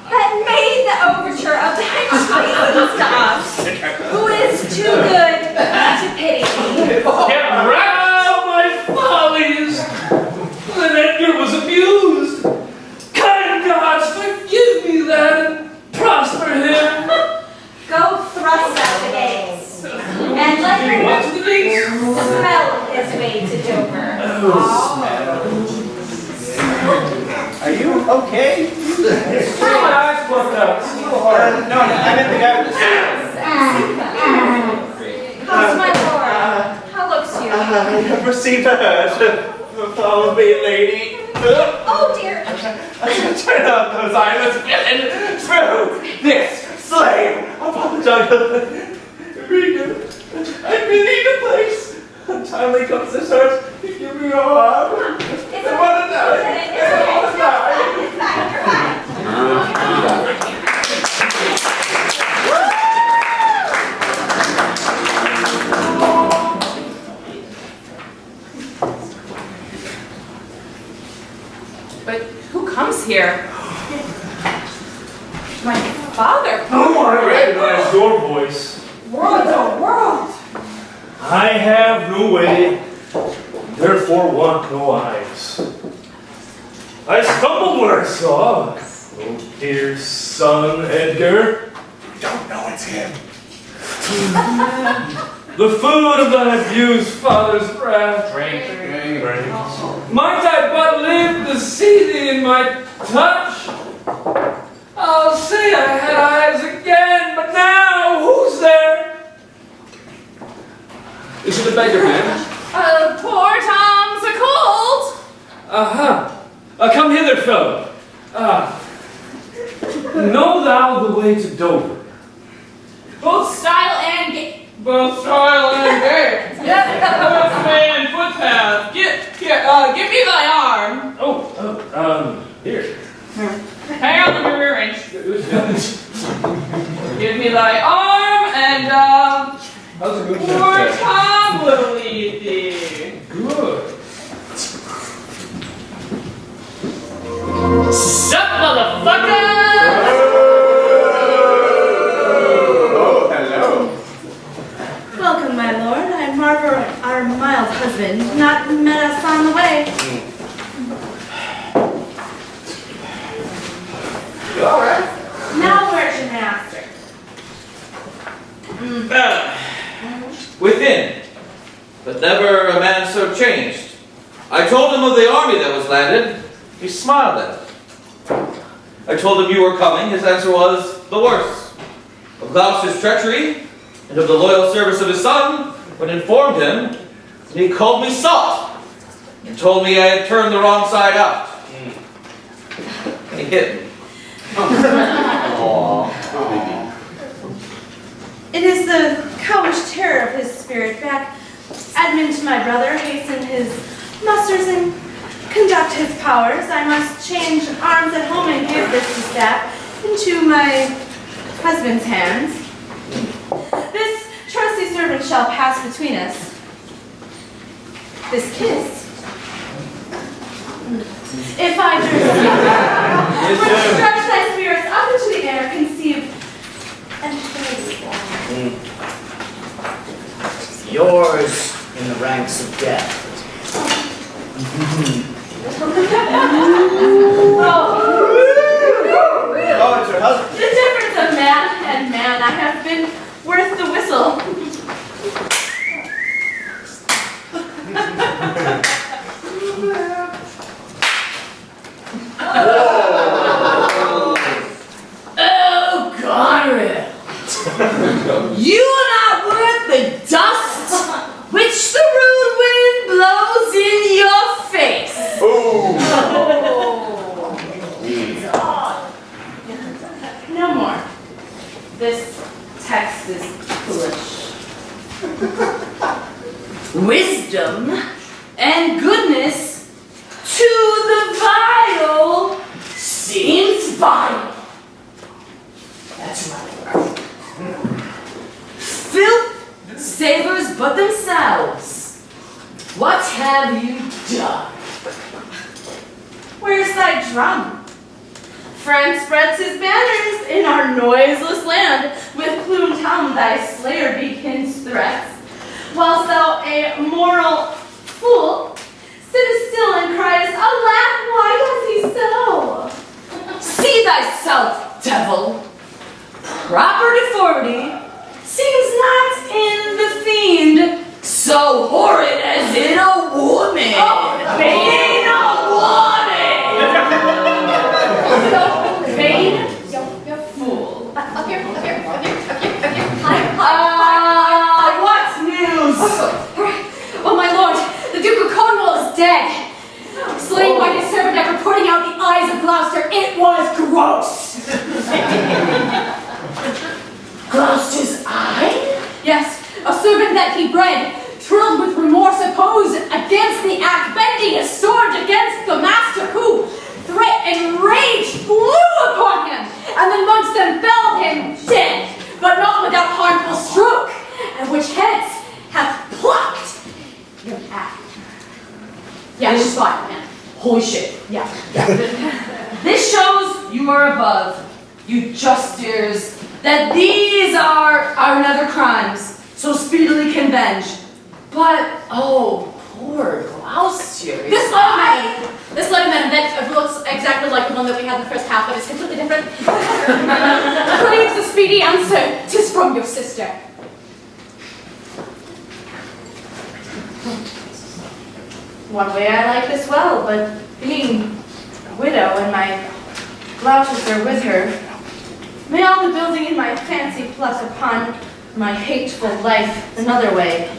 that made the overture of thy treasons to us, who is too good to pity thee. Get round my follies! Then Edgar was amused. Kind gods, forgive me that and prosper him. Go thrust out the gates, and let him What's the gates? smell his way to Dover. Are you okay? My eyes plucked out. No, I meant the guy with the How's my lord? How looks you? I have received a hurt. Follow me, lady. Oh dear. Turn out those eyeless villain through this slave upon the jungle. Regan, I need a place. Untimely comes this hurt. Give me your arm. I want to die. I want to die. But who comes here? My father. Oh, I recognize your voice. World, oh world. I have no way, therefore want no eyes. I stumbled where I saw, oh dear son Edgar. Don't know it's him. The food of thy abused father's wrath. Drink. Might I but live to see thee in my touch? I'll say I had eyes again, but now who's there? Is it a beggar man? Poor Tom's a cold. Come hither, fellow. Know thou the way to Dover? Both style and gait. Both style and gait. Horseman and footpath. Give me thy arm. Here. Hang out the rear inch. Give me thy arm and How's it going? poor Tom will lead thee. Good. Sup, motherfucker! Oh, hello. Welcome, my lord. I marvel our mild husband not met us on the way. You all right? Now where's your master? Within, but never a man so changed. I told him of the army that was landed. He smiled at it. I told him you were coming. His answer was the worst. Of Gloucester's treachery and of the loyal service of his son, when informed him, he called me sot and told me I had turned the wrong side out. And he hit me. It is the cowish terror of his spirit back. Edmund, my brother, hasten his musters and conduct his powers. I must change arms at home and give this distaff into my husband's hands. This trusty servant shall pass between us. This kiss. If I would stretch thy spirits up into the air, conceive and Yours in the ranks of death. Oh, it's your husband. the difference of man and man, I have been worth the whistle. Oh, Goneril. You are not worth the dust which the rude wind blows in your face. No more. This text is foolish. Wisdom and goodness to the vile seems vile. That's right. Filth savors but themselves. What have you done? Where's thy drum? France spreads his banners in our noiseless land, with plumed helm thy slayer begins threats, whilst thou, a moral fool, sittest still and criest, alas, why does he so? See thyself, devil. Proper deformity seems not in the fiend so horrid as in a woman. Oh, in a woman. Vain, you fool. Up here. What's news? Oh, my lord, the Duke of Cornwall is dead. Slain by his servant after putting out the eyes of Gloucester. It was gross. Gloucester's eye? Yes, a servant that he bred, thrilled with remorse, opposed against the act, bending his sword against the master who, threat and rage, flew upon him, and then amongst them felled him dead, but not without harmful stroke, and which hence hath plucked your act. Yeah, she's fine, man. Holy shit. Yeah. This shows you are above, you justers, that these are another crimes, so speedily can venge. But, oh, poor Gloucester. This letter, madam, that looks exactly like the one that we had in the first half, but it's completely different. Craves a speedy answer. 'Tis from your sister. One way I like this well, but being a widow and my Gloucester with her, may all the building in my fancy plus upon my hateful life another way.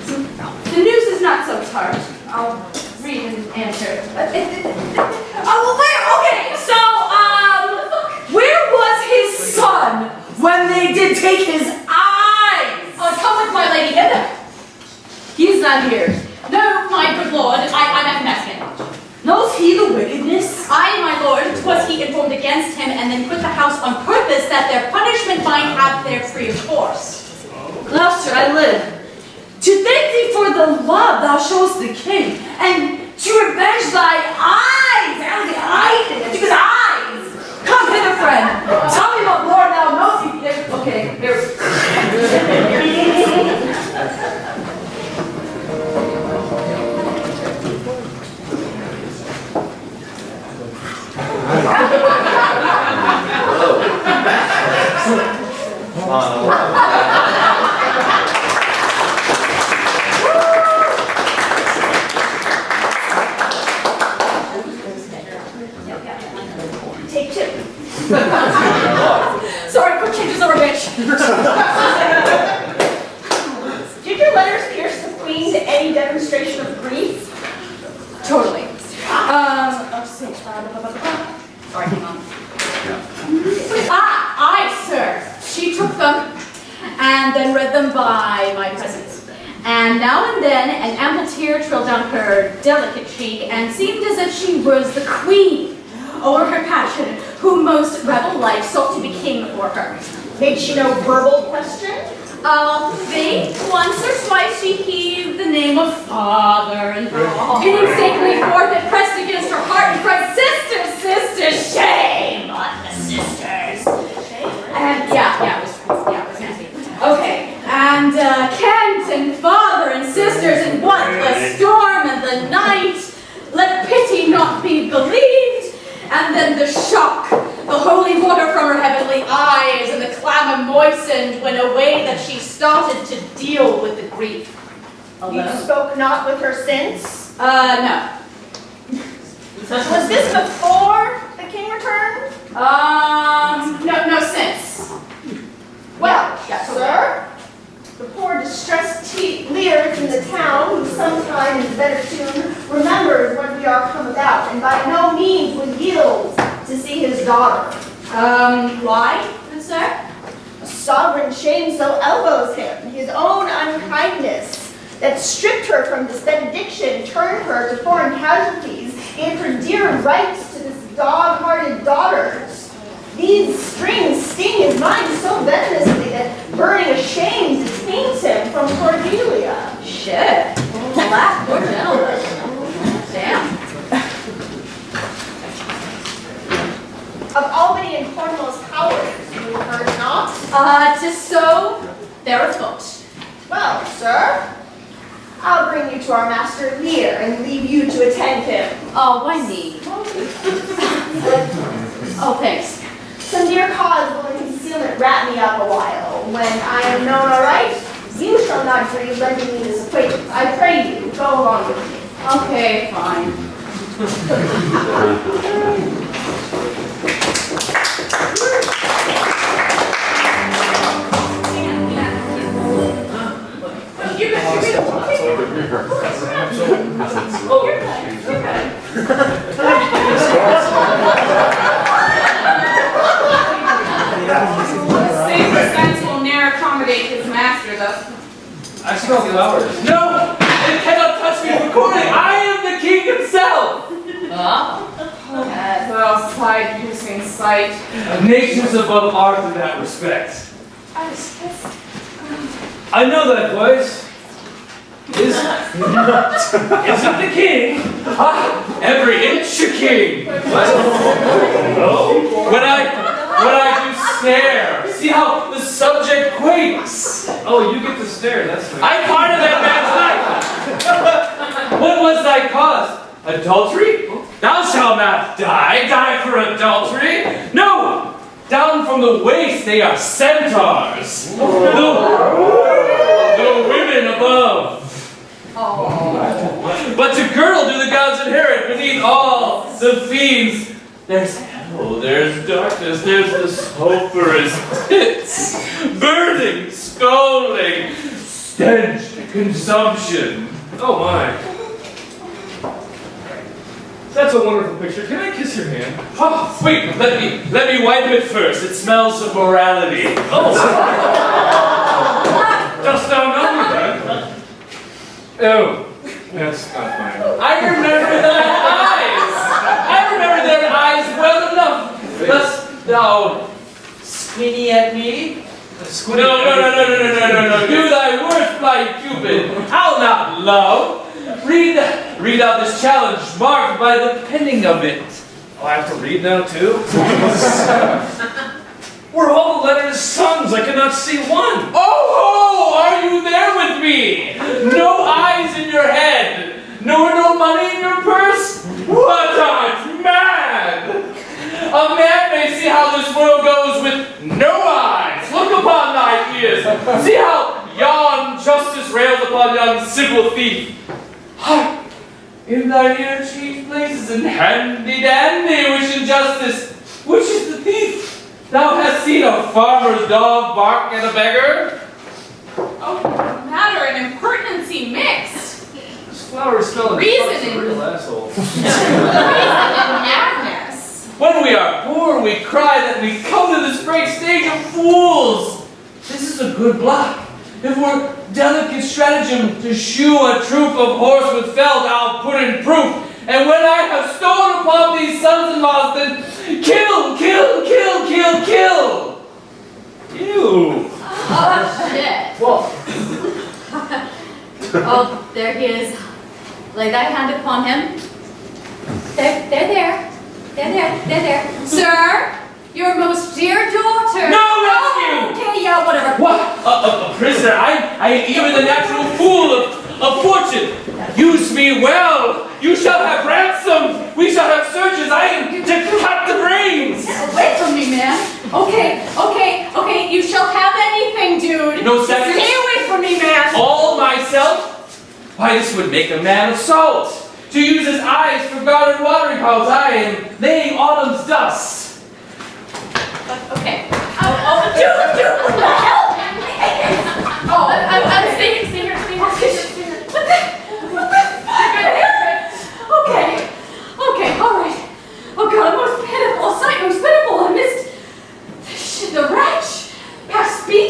The news is not so tart. I'll read and answer. Where was his son when they did take his eyes? Oh, come with my lady hither. He's not here. No, my good lord, I'm at Mexican. Knows he the wickedness? I, my lord, 'twas he informed against him, and then quit the house on purpose that their punishment might have their free course. Gloucester, I live. To thank thee for the love thou showest the king, and to revenge thy eyes, and the eyes, to his eyes. Come hither, friend. Tell me what more thou knowest. Okay, here. Take two. Sorry, quick changes over, bitch. Did your letters pierce the queen to any demonstration of grief? Totally. Sorry, hang on. I, sir. She took them and then read them by my presence. And now and then an ample tear trailed down her delicate cheek and seemed as if she was the queen o'er her passion, who most rebel-like sought to be king o'er her. Made she no verbal question? I'll think once or twice she heaved the name of father and painstakingly forth it pressed against her heart and cried, "Sisters, sisters, shame on the sisters!" And it was nasty. Okay, and Kent and father and sisters, and what the storm and the night, let pity not be believed, and then the shock, the holy water from her heavenly eyes, and the clamor moistened when away that she started to deal with the grief. You spoke not with her since? No. Was this before the king returned? No, since. Well, Yeah, sir, the poor distressed Lear in the town, who sometime in better tune remembers what we are come about, and by no means would yield to see his daughter. Why, good sir? sovereign shame so elbows him, his own unkindness that stripped her from this benediction, turned her to foreign casualties, gave her dear rights to this dog-hearted daughters. These strings sting his mind so venomously that burning of shame detains him from Cordelia. Shit. Well, that poor gentleman. Damn. Of Albany and Cornwall's cowards, you heard not? 'Tis so, they're afoot. Well, sir, I'll bring you to our master Lear and leave you to attend him. Oh, why me? Oh, thanks. Some dear cause will in concealment wrap me up a while. When I am known aright, you shall not grieve lending me this acquaintance. I pray you, go along with me. Okay, fine. Safer sense will ne'er accommodate his master thus. I smell flowers. No! It cannot touch me for courting! I am the king himself! Thou side-piercing sight. Nature's above art in that respect. I know that voice. Is it the king? Ah, every inch a king. Oh. When I do stare, see how the subject quakes. Oh, you get to stare, that's nice. I parted that man's life. What was thy cause? Adultery? Thou shalt not die for adultery. No! Down from the waist they are centaurs. The women above. But to girdle do the gods inherit beneath all the fiends. There's hell, there's darkness, there's the sulphurous pits, burning, scalding, stench, consumption. Oh my. That's a wonderful picture. Can I kiss your hand? Oh, wait, let me wipe it first. It smells of morality. Oh. Dost thou know me then? Oh, that's not fine. I remember thine eyes. I remember their eyes well enough. Thus thou squinty at me. No. Do thy worst, blind Cupid. I'll not love. Read out this challenge marked by the penning of it. Oh, I have to read now too? Were all the letters sons? I cannot see one. Oh, are you there with me? No eyes in your head, nor no money in your purse? What art mad? A man may see how this world goes with no eyes. Look upon thy ears. See how yon justice rails upon yon civil thief. Hark! In thine ear chief places and handy-dandy, which injustice, which is the thief? Thou hast seen a farmer's dog bark at a beggar? Oh, matter and impertinency mixed. This flower is smelling Reason like a real asshole. Reason and madness. When we are poor, we cry that we come to this great stage of fools. This is a good block. If we're delicate stratagem to shoe a troop of horse with felt, I'll put in proof. And when I have stolen upon these sons-in-laws, then kill! Ew. Oh, shit. Whoa. Oh, there he is. Lay thy hand upon him. They're there. Sir, your most dear daughter. No rescue! Okay, yeah, whatever. What? A prisoner? I ain't even the natural fool of fortune. Use me well. You shall have ransom. We shall have searches. I am to cut the brains. Get away from me, man. Okay. You shall have anything, dude. No seconds. Stay away from me, man. All myself? Why, this would make a man of salt. To use his eyes for garden watering pots, I am laying autumn's dust. Okay. Dude, what the hell? Oh, I'm staying here. What the Okay, all right. Oh God, most pitiful, a sight most pitiful. I missed the wretch. Past speech.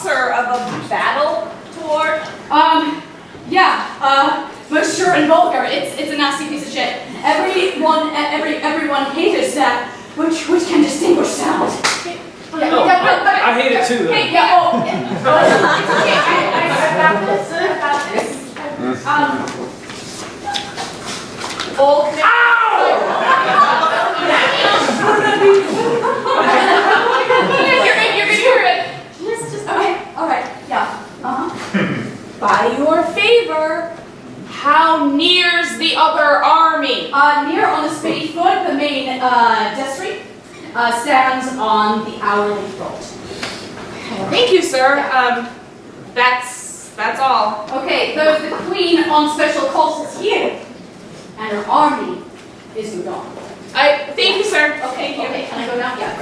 sir, of a battle toward? Yeah, but sure and vulgar. It's a nasty piece of shit. Everyone hates that, which can distinguish sound. I hate it too, though. Hey, yeah, oh, yeah. It's okay, I got this. Old. Ow! You're gonna hear it. Just okay. All right. Yeah. By your favor, how near's the other army? Near on the spade foot, the main destree stands on the hourly front. Thank you, sir. That's all. Okay, the queen on special calls is here, and her army is moved on. Thank you, sir. Okay, okay. Can I go now? Yeah.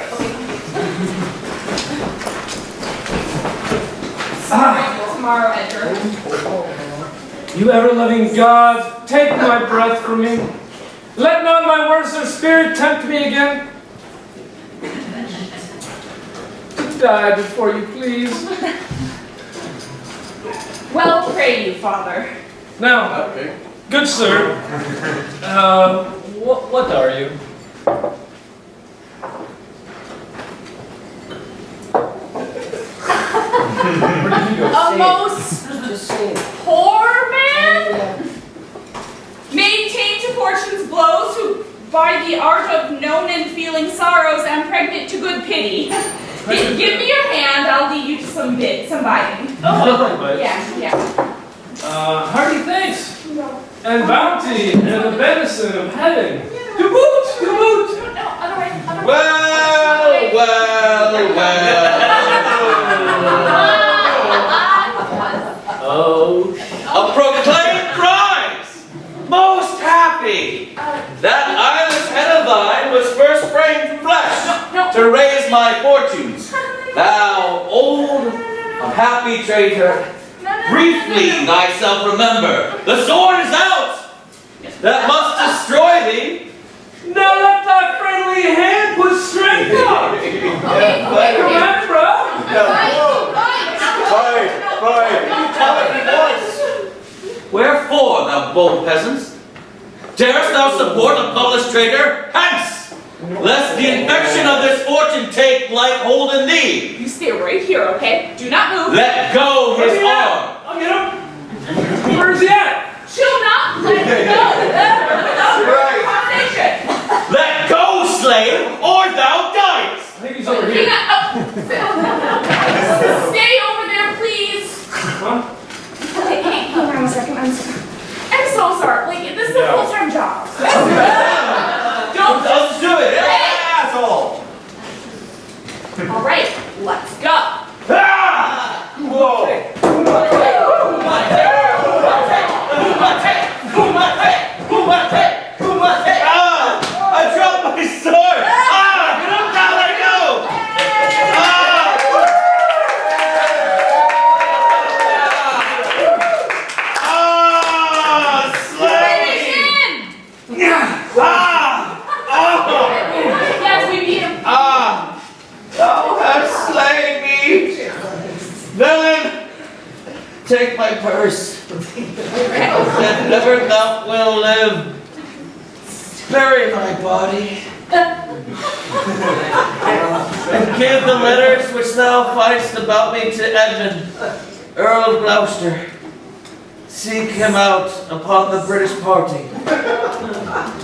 Right. Okay. Tomorrow, Edgar. You ever-loving God, take my breath from me. Let not my words or spirit tempt me again. To die before you please. Well, pray you, Father. Now, good sir, what are you? A most poor man? Made tame to fortune's blows, who by the art of known and feeling sorrows am pregnant to good pity. Give me your hand, I'll lead you to some biting. Oh, yeah. Hearty thanks, and bounty, and the benison of heaven. To boot! No, other way. Oh, a proclaimed prize! Most happy! That eyeless head of thine was first framed flesh to raise my fortunes. Thou old, unhappy traitor, briefly thyself remember. The sword is out! That must destroy thee. Now let thy friendly hand put strength on! Remember, bro? Wherefore, thou bold peasants, darest thou support a published traitor? Hence! Lest the infection of this fortune take like hold in thee. You stay right here, okay? Do not move. Let go his arm. I'll get him. Where's he at? She'll not let go. Without causation. Let go, slave, or thou diest. I think he's over here. Stay over there, please. Huh? Okay, hang on a second. I'm so sorry. Like, this is a full-time job. Don't do it. Asshole. All right, let's go. Ah! Whoa. I dropped my sword! Get him down, let go! Slay! Yes, we beat him. Thou hast slain me! Villain! Take my purse. That never thou will live. Bury my body. And give the letters which thou findest about me to Edmund, Earl of Gloucester. Seek him out upon the British party.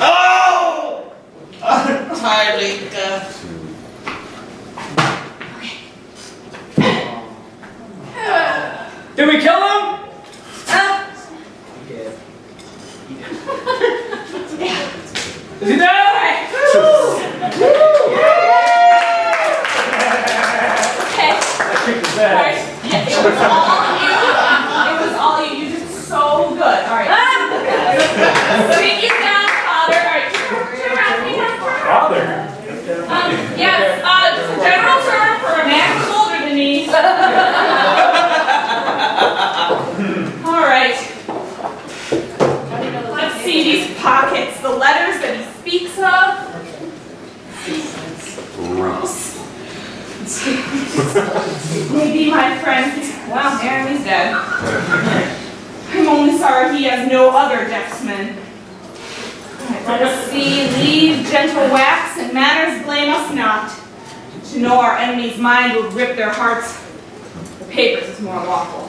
Oh! Untimely death. Did we kill him? Is he dead? Okay. I kicked his ass. It was all you. You did so good. All right. Sit you down, Father. All right. Turn around. Father? Yes. Just a general term for a man who's older than me. All right. Let's see these pockets. The letters that he speaks of. Gross. Maybe my friend, well, Jeremy's dead. I'm only sorry he has no other deathsman. Let us see, leave gentle wax, and manners blame us not. To know our enemy's mind would rip their hearts. The papers is more lawful.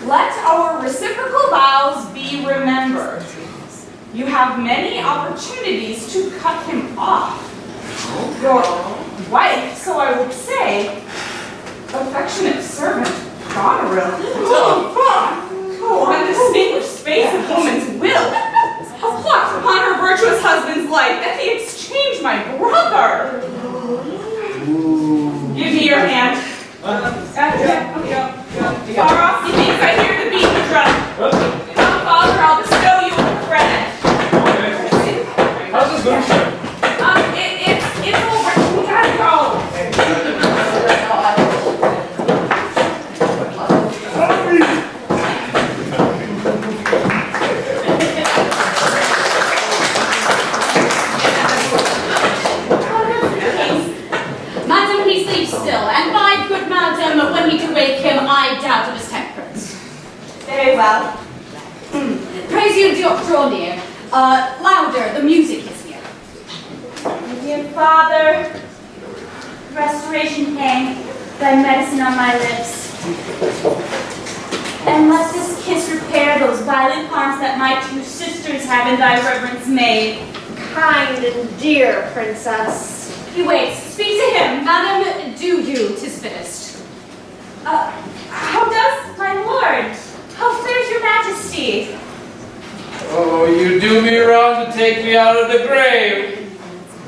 Let our reciprocal vows be remembered. You have many opportunities to cut him off. Your wife, so I would say, affectionate servant, Goneril, undistinguished space of woman's will, a plot upon her virtuous husband's life, that he exchanged my brother. Give me your hand. Far off, he thinks I hear the beating drum. Come, Father, I'll bestow you with a credit. How's this going, sir? It's over. We gotta go. Madam, he sleeps still, and my good madam, when he do wake him, I doubt of his temperance. Very well. Praise you, draw near. Louder, the music is here. Dear Father, restoration came, thy medicine on my lips. And let this kiss repair those violent harms that my two sisters have in thy reverence made. Kind and dear princess. He waits. Speak to him. Madam, do you, 'tis fittest. How does my lord? How fares your majesty? Oh, you do me wrong to take me out of the grave.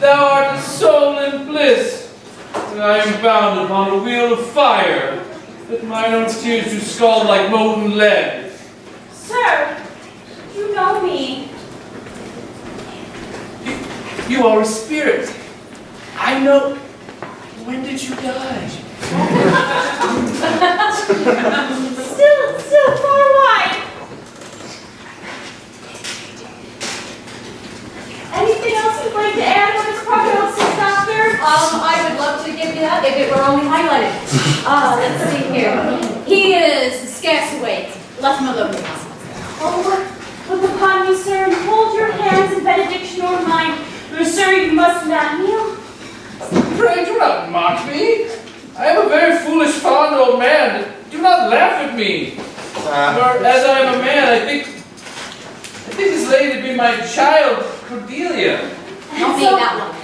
Thou art a soul in bliss, and I am bound upon a wheel of fire, that mine own tears do scald like molten lead. Sir, you know me. You are a spirit. I know. When did you die? Still far wide. Anything else you'd like to add on this prognosis, Doctor? I would love to give you that if it were only highlighted. Let's see here. He is scarce awake. Let him alone. Oh, look upon you, sir, and hold your hands in benediction or mine. For, sir, you must not kneel. Pray do not mock me. I am a very foolish, fond old man. Do not laugh at me. For as I am a man, I think this lady to be my child, Cordelia. Don't be that one.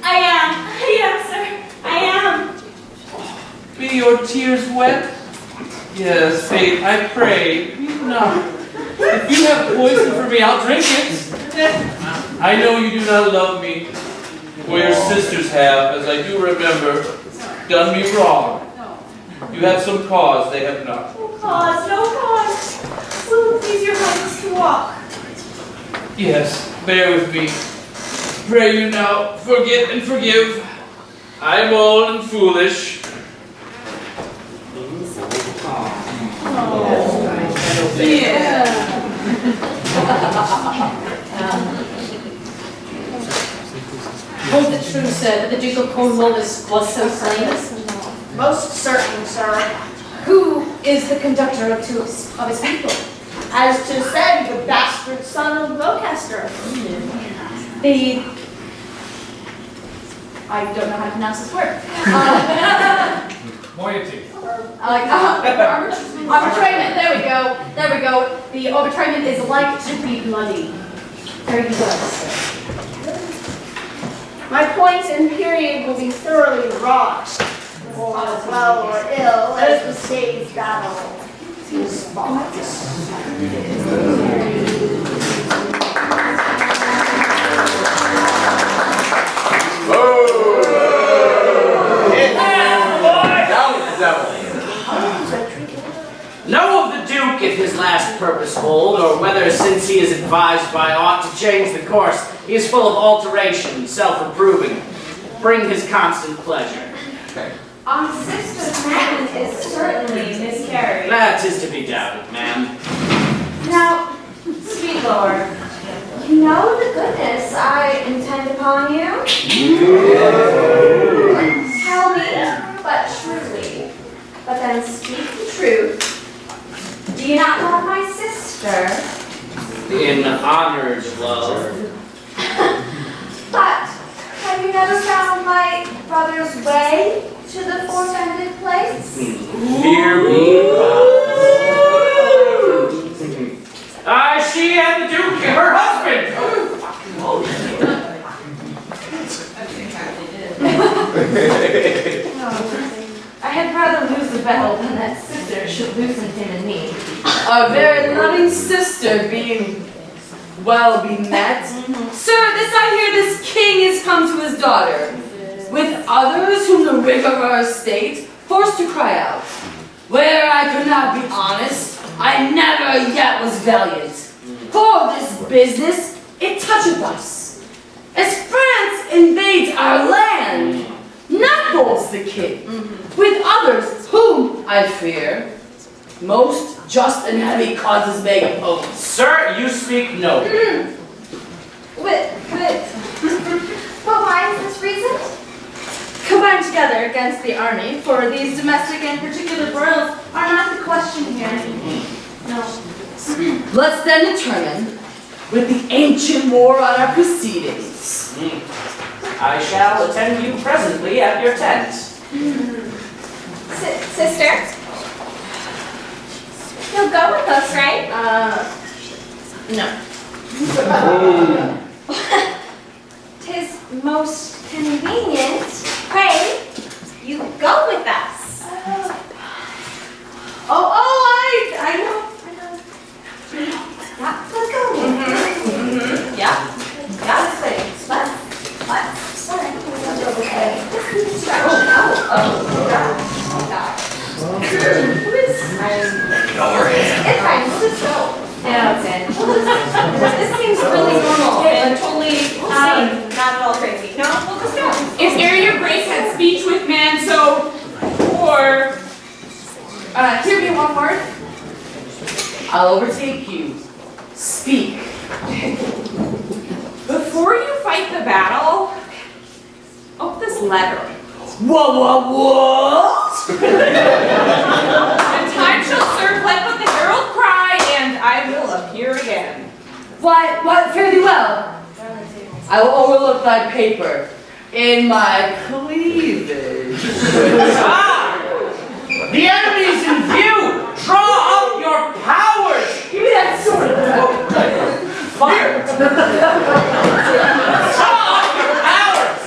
I am, sir. I am. Be your tears wet? Yes, fate, I pray. Weep not. If you have poison for me, I'll drink it. I know you do not love me. For your sisters have, as I do remember, done me wrong. You have some cause, they have not. No cause, no cause. Will it please your highness to walk? Yes, bear with me. Pray you now, forget and forgive. I am old and foolish. Hold it true, sir, that the Duke of Cornwall was so slain? Most certain, sir. Who is the conductor of his people? As 'tis said, the bastard son of Gloucester. I don't know how to pronounce this word. Moiety. Arbitrament, there we go. The arbitrament is like to be bloody. Very good. My point and period will be thoroughly wrought, for well or ill, as the day's battle is fought. Know of the Duke if his last purpose hold, or whether since he is advised by aught to change the course, he is full of alteration, self-approving, bring his constant pleasure. Our sister's man is certainly miscarried. That is to be doubted, ma'am. Now, sweet lord, you know the goodness I intend upon you. Tell me, but truly, but then speak the truth. Do you not love my sister? In honor's love. But have you never found my brother's way to the forfeited place? Hear me, she and the Duke, her husband. I had rather lose the battle than that sister should loosen him and me. A very loving sister being well be met. Sir, this I hear this king is come to his daughter, with others whom the rigor of our estate forced to cry out. Where I could not be honest, I never yet was valiant. For this business, it toucheth us. As France invades our land, not bolts the king, with others whom, I fear, most just and heavy causes may oppose. Sir, you speak nobly. But why is this reason? Combined together against the army, for these domestic and particular broils are not the question here. No. Let's then determine with the ancient war on our proceedings. I shall attend you presently at your tent. Sister? You'll go with us, right? No. 'Tis most convenient. Pray, you go with us. I know. Yeah, let's go. Yeah. This way. What? Sorry. Okay. Distraction. Oh, God. Who is? It's fine. We'll just go. Yeah, okay. This seems really normal. And totally sane. Not at all crazy. No, we'll just go. If ere your grace had speech with man so poor, Hear me one word. I'll overtake you. Speak. before you fight the battle, open this letter. What? And time shall serve, let but the herald cry, and I will appear again. Why, fare thee well. I will overlook thy paper in my cleavage. The enemy's in view! Draw up your powers! Give me that sword. Fire! Draw up your powers!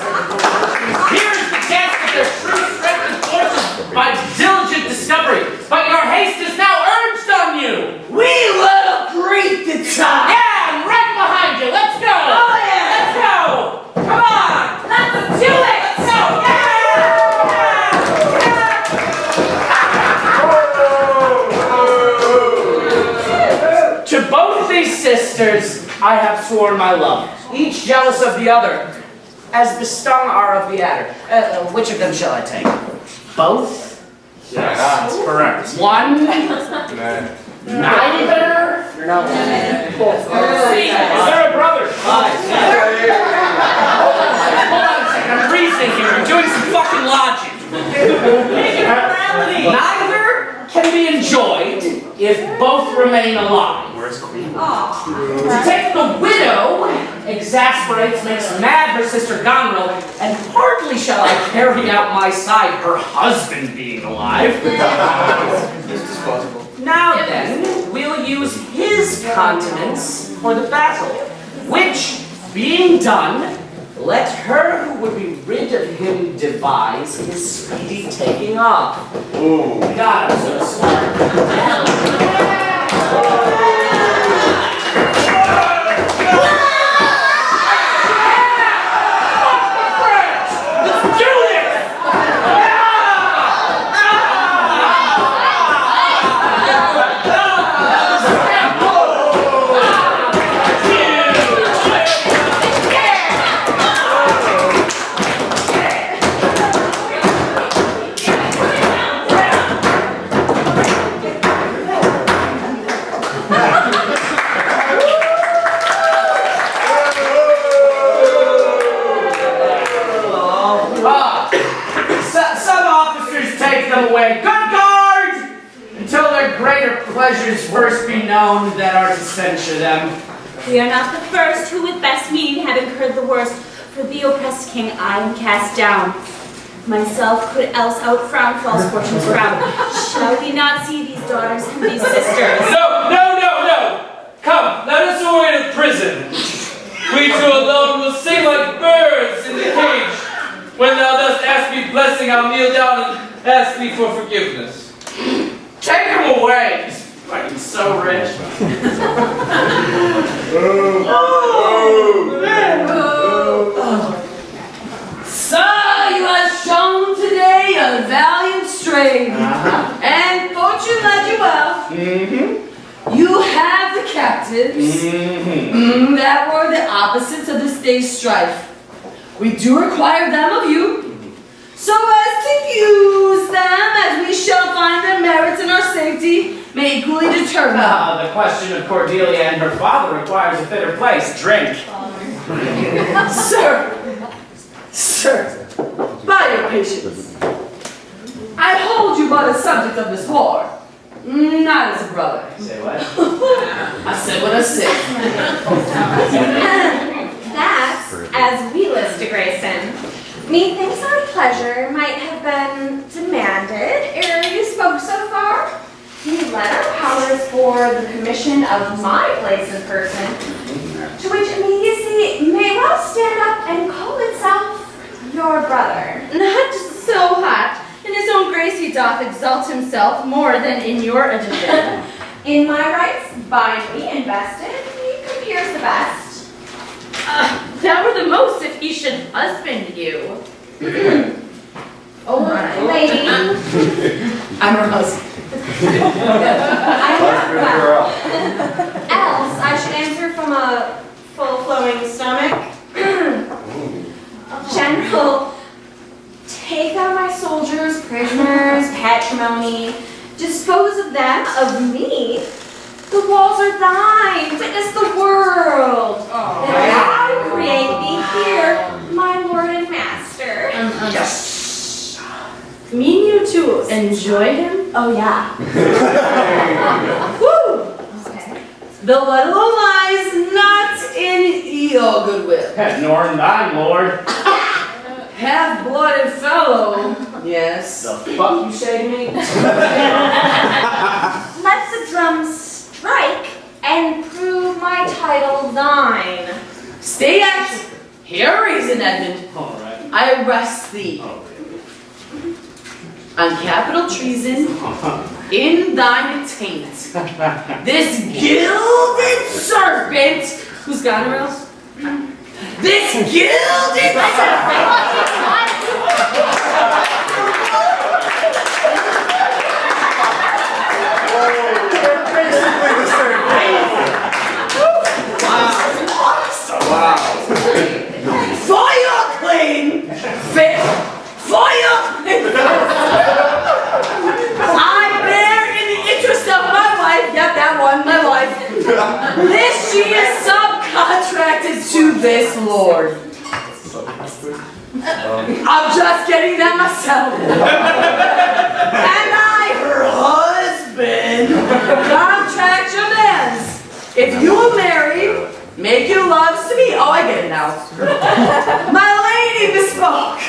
Here's the test of their true strength and forces by diligent discovery, but your haste is now urged on you! We will greet the time. Yeah, I'm right behind you! Let's go! Oh yeah! Let's go! Come on! Let's do it! Let's go! Yeah! To both these sisters, I have sworn my love, each jealous of the other, as the stung are of the adder. Which of them shall I take? Both? Yes, that's correct. One? Nah. Neither? No. Both. Is there a brother? Hold on a second, I'm reasoning here. I'm doing some fucking logic. Neither can be enjoyed if both remain alive. Where's Queen? To take the widow exasperates, makes mad her sister Goneril, and hardly shall I carry out my side, her husband being alive. Now then, we'll use his continence for the battle, which, being done, let her who would be rid of him devise his speedy taking off. Ooh. God, I'm so smart. pleasures first be known that are to censure them. We are not the first who with best meaning have incurred the worst. For the oppressed king I am cast down. Myself could else outfrown false fortune's crown. Shall we not see these daughters and these sisters? No, no, no, no! Come, let us away to prison. We two alone will sing like birds in the cage. When thou dost ask me blessing, I'll kneel down and ask thee for forgiveness. Take him away! He's fucking so rich. Sir, you have shown today a valiant strength, and fortune led you well. You have the captives that were the opposites of this day's strife. We do require them of you, so as to use them as we shall find their merits and our safety may equally determine. The question of Cordelia and her father requires a fitter place. Drink. Sir, by your patience, I hold you but a subject of this war, not as a brother. Say what? I said what I said. That, as we list to Grayson, methinks our pleasure might have been demanded ere you spoke so far. The letter powers for the commission of my place and person, to which immediacy may well stand up and call itself your brother. Not so hot. In his own grace he doth exalt himself more than in your addition. In my rights, bind me invested, he appears the best. That were the most if he should husband you. Oh, lady. I'm her husband. I know well. Else, I should answer from a full-flowing stomach. General, take out my soldiers, prisoners, patrimony, dispose of them, of me. The walls are thine, witness the world. That I create thee here, my lord and master. Yes. Mean you to enjoy him? Oh, yeah. Woo! The little lies not in your goodwill. Nor in thine, Lord. Half-blooded fellow. Yes. The fuck you say to me? Let the drums strike and prove my title thine. Stay at here reason, Edmund. All right. I arrest thee on capital treason in thine attaint. This gilded serpent, who's Goneril? This gilded serpent. Fire clean, fit, fire. I bear in the interest of my wife, yep, that one, my wife. This she is subcontracted to this lord. I'm just getting that myself. And I, her husband, contract your mans. If you are married, make your loves to me. Oh, I get it now. My lady bespoke.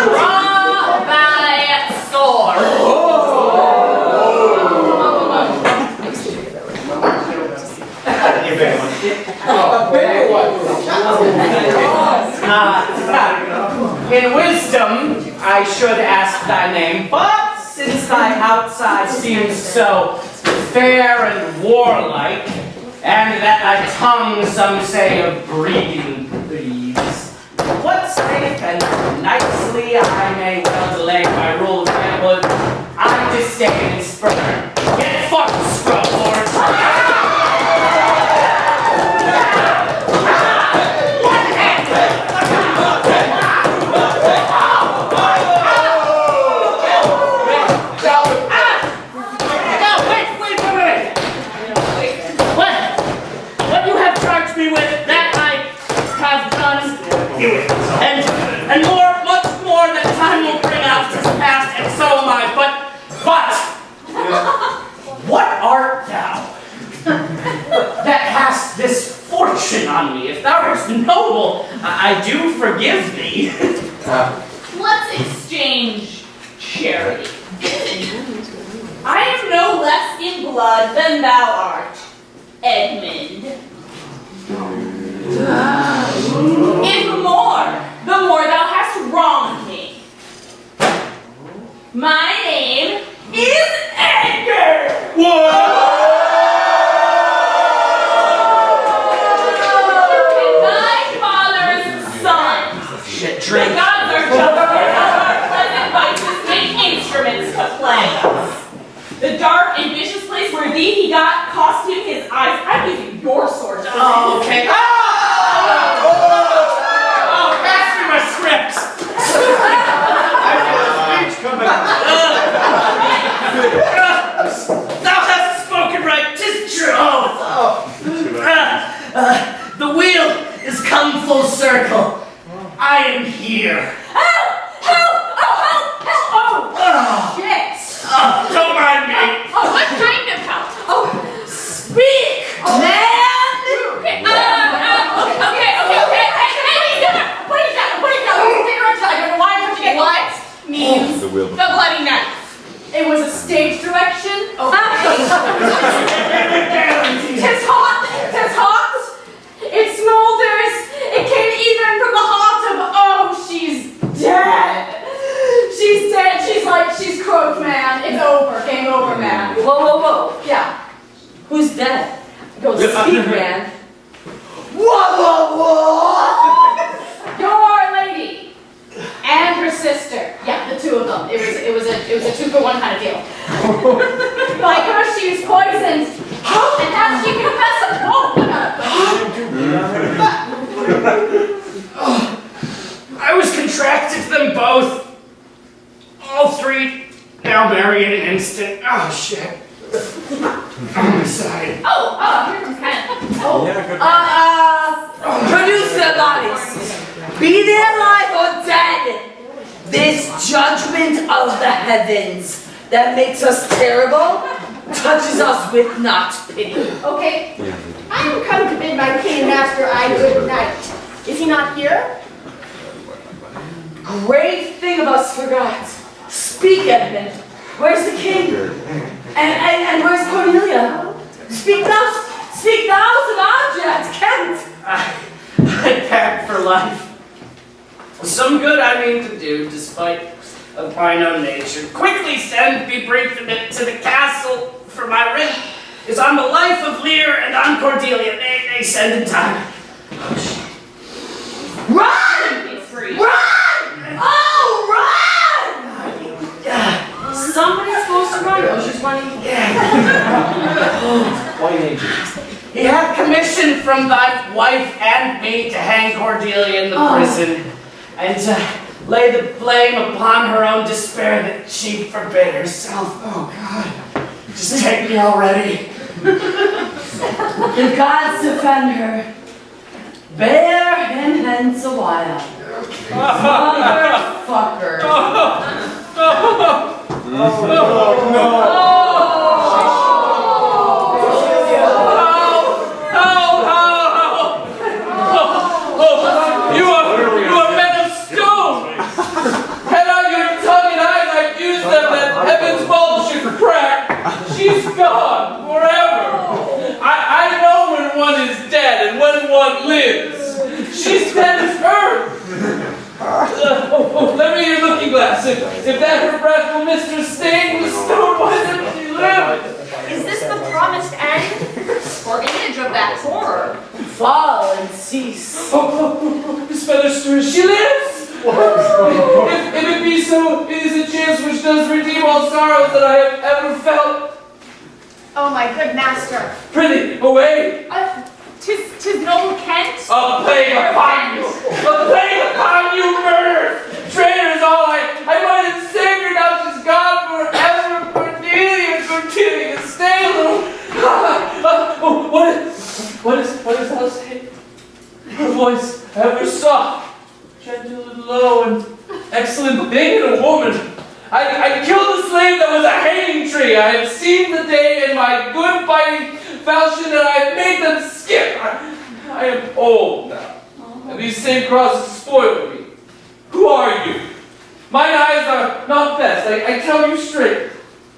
Draw by sword. In wisdom, I should ask thy name, but since thy outside seems so fair and warlike, and that thy tongue, some say, of breeding breeds, what safe and nicely I may well delay my rule of manhood, I disdain and spurn. Get fucked, scrub lord! And more, much more that time will bring out to exchange charity. I am no less in blood than thou art, Edmund. If more, the more thou hast wronged me. My name is Edgar! And my father's son. Shit, The drink. gods are just our pleasant vices make instruments to play us. The dark and vicious place where he got cost him his eyes. I'm using your sword. Oh, okay. Oh, pass me my scripts. Thou hast spoken right, 'tis true. The wheel is come full circle. I am here. Help! Help! Oh, help! Help! Oh, shit! Don't mind me. Oh, what kind of help? Oh, Speak, man. okay. Okay. Hey, put it down. Stick around till I don't know why I'm touching it. What means the bloody knife? It was a stage direction. Okay. Tis hot. It smolders. It came even from the heart of. Oh, she's dead. She's dead. She's croaked, man. It's over. Game over, man. Whoa. Yeah. Who's dead? Go speak, man. Whoa. Your lady and her sister. Yeah, the two of them. It was a 2-for-1 kind of deal. Like her, she was poisoned, and now she confesses. I was contracted to them both. All three now marry in an instant. Oh shit. On my side. Here's some pen. Produce their bodies. Be they alive or dead. This judgment of the heavens that makes us terrible touches us with not pity. Okay, I am come to bid my king and master I good night. Is he not here? Great thing of us forgot. Speak, Edmund. Where's the king? And where's Cordelia? Speak thou, Andrea, Kent. I packed for life. Some good I mean to do, despite of mine own nature. Quickly send me brief to the castle, for my writ is on the life of Lear and on Cordelia. They send in time. Oh, shit. Run! It's free. Run! Oh, run! Somebody's supposed to run. Oh, she's running. He had commission from thy wife and me to hang Cordelia in the prison, and to lay the blame upon her own despair that she forbade herself. Oh, God. Just take me already. The gods defend her. Bear him hence a while. Motherfucker. You are men of stone! Head out your tongue and eyes, I've used them that heaven's bulb should crack. She's gone forever. I know when one is dead and when one lives. She's dead as earth. Let me your looking glass. If that her breathful mistress stayed in the stone, why didn't she live? Is this the promised end? Or image of that horror? Fall and cease. This feather stirs, she lives! If it be so, it is a chance which does redeem all sorrows that I have ever felt. Oh, my good master. Prithee, away! Tis noble Kent. A plague upon you! A plague upon you, murder! Traitors all I might have saved her, now she's gone forever. Cordelia, stay little. What does thou say? Her voice ever soft, gentle and low, and excellent thing in a woman. I killed a slave that was a hanging tree. I have seen the day in my good fighting falchion, and I have made them skip. I am old now, and these same crosses spoil me. Who are you? Mine eyes are not best, I tell you straight.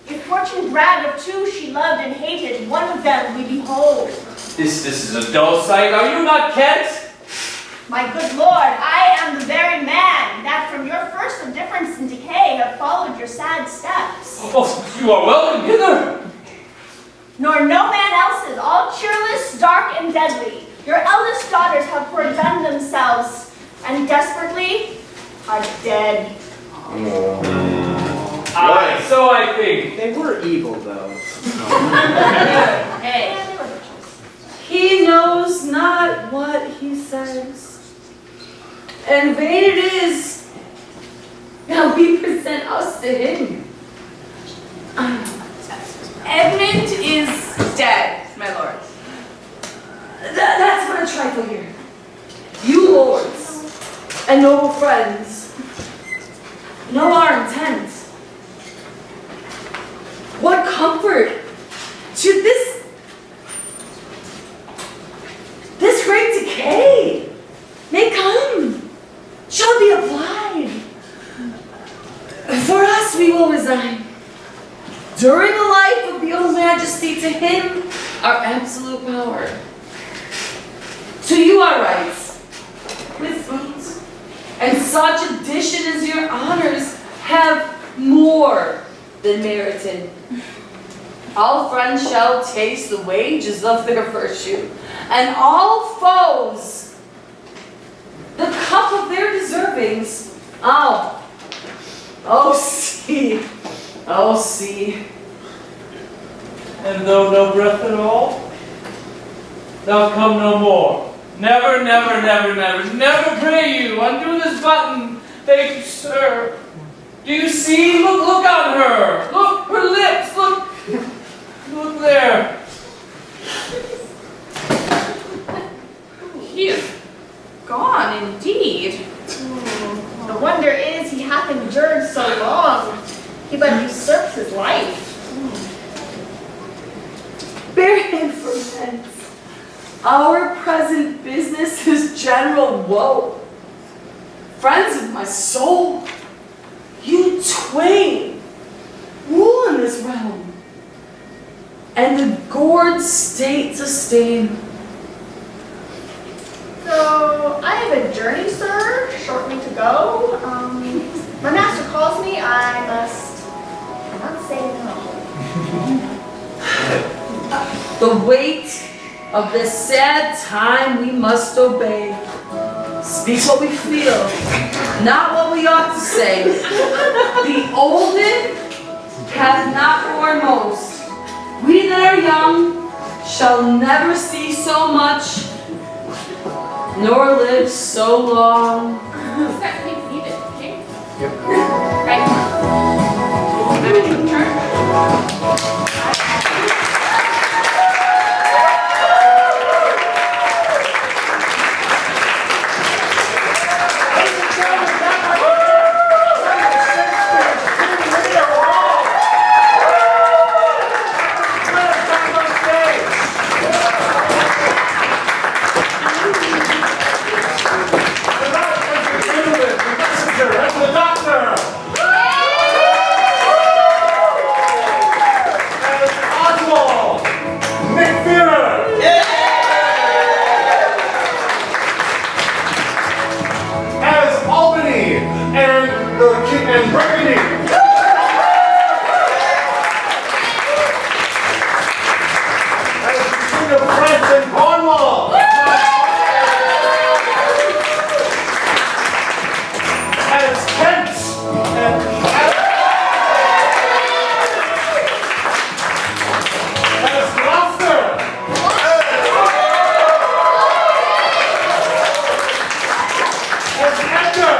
If fortune brag of two she loved and hated, one of them we behold. This is a dull sight. Are you not Kent? My good lord, I am the very man that from your first indifference and decay have followed your sad steps. Oh, you are welcome hither. Nor no man else's, all cheerless, dark, and deadly. Your eldest daughters have foredone themselves, and desperately are dead. Aye, so I think. They were evil, though. Hey, he knows not what he says. And vain it is. Now we present us to him. Edmund is dead, my lord. That's but a trifle here. You lords and noble friends know our intent. What comfort should this great decay may come, shall be applied. For us we will resign, during the life of the old majesty, to him our absolute power. To you our rights, with fruits, and such addition as your honors have more than merited. All friends shall taste the wages of their virtue, and all foes the cup of their deservings. Oh, see, oh, see. And though no breath at all, thou come no more. Never, never, never, never, never pray you, undo this button. Thank you, sir. Do you see? Look on her. Look, her lips, look there. He is gone indeed. The wonder is he hath endured so long, he but usurps his life. Bear him for hence. Our present business is general woe. Friends of my soul, you twain rule in this realm, and the gourd state sustain. So, I have a journey, sir, shortly to go. My master calls me, I must not say no. The weight of this sad time we must obey. Speak what we feel, not what we ought to say. The olden hath not borne most. We that are young shall never see so much, nor live so long. What's that thing needed? Okay? Yep. Right. I'm going to turn. and Burgundy. As the King of France and Cornwall. As Kent and as Gloucester. As Edgar.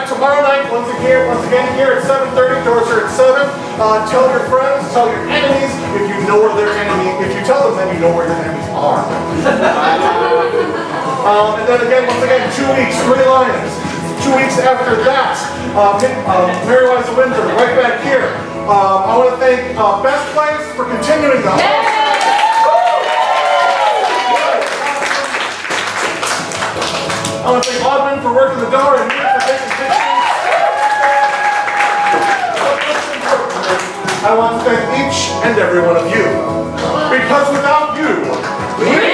back tomorrow night, once again here at 7:30, doors are at 7. Tell your friends, tell your enemies, if you know where their enemy, if you tell them, then you know where your enemies are. And then again, once again, 2 weeks, 3 Lions. 2 weeks after that, Mary Liza Windsor, right back here. I want to thank Best Place for continuing the I want to thank Audrey for working the door and me for taking pictures. I want to thank each and every one of you. Because without you, we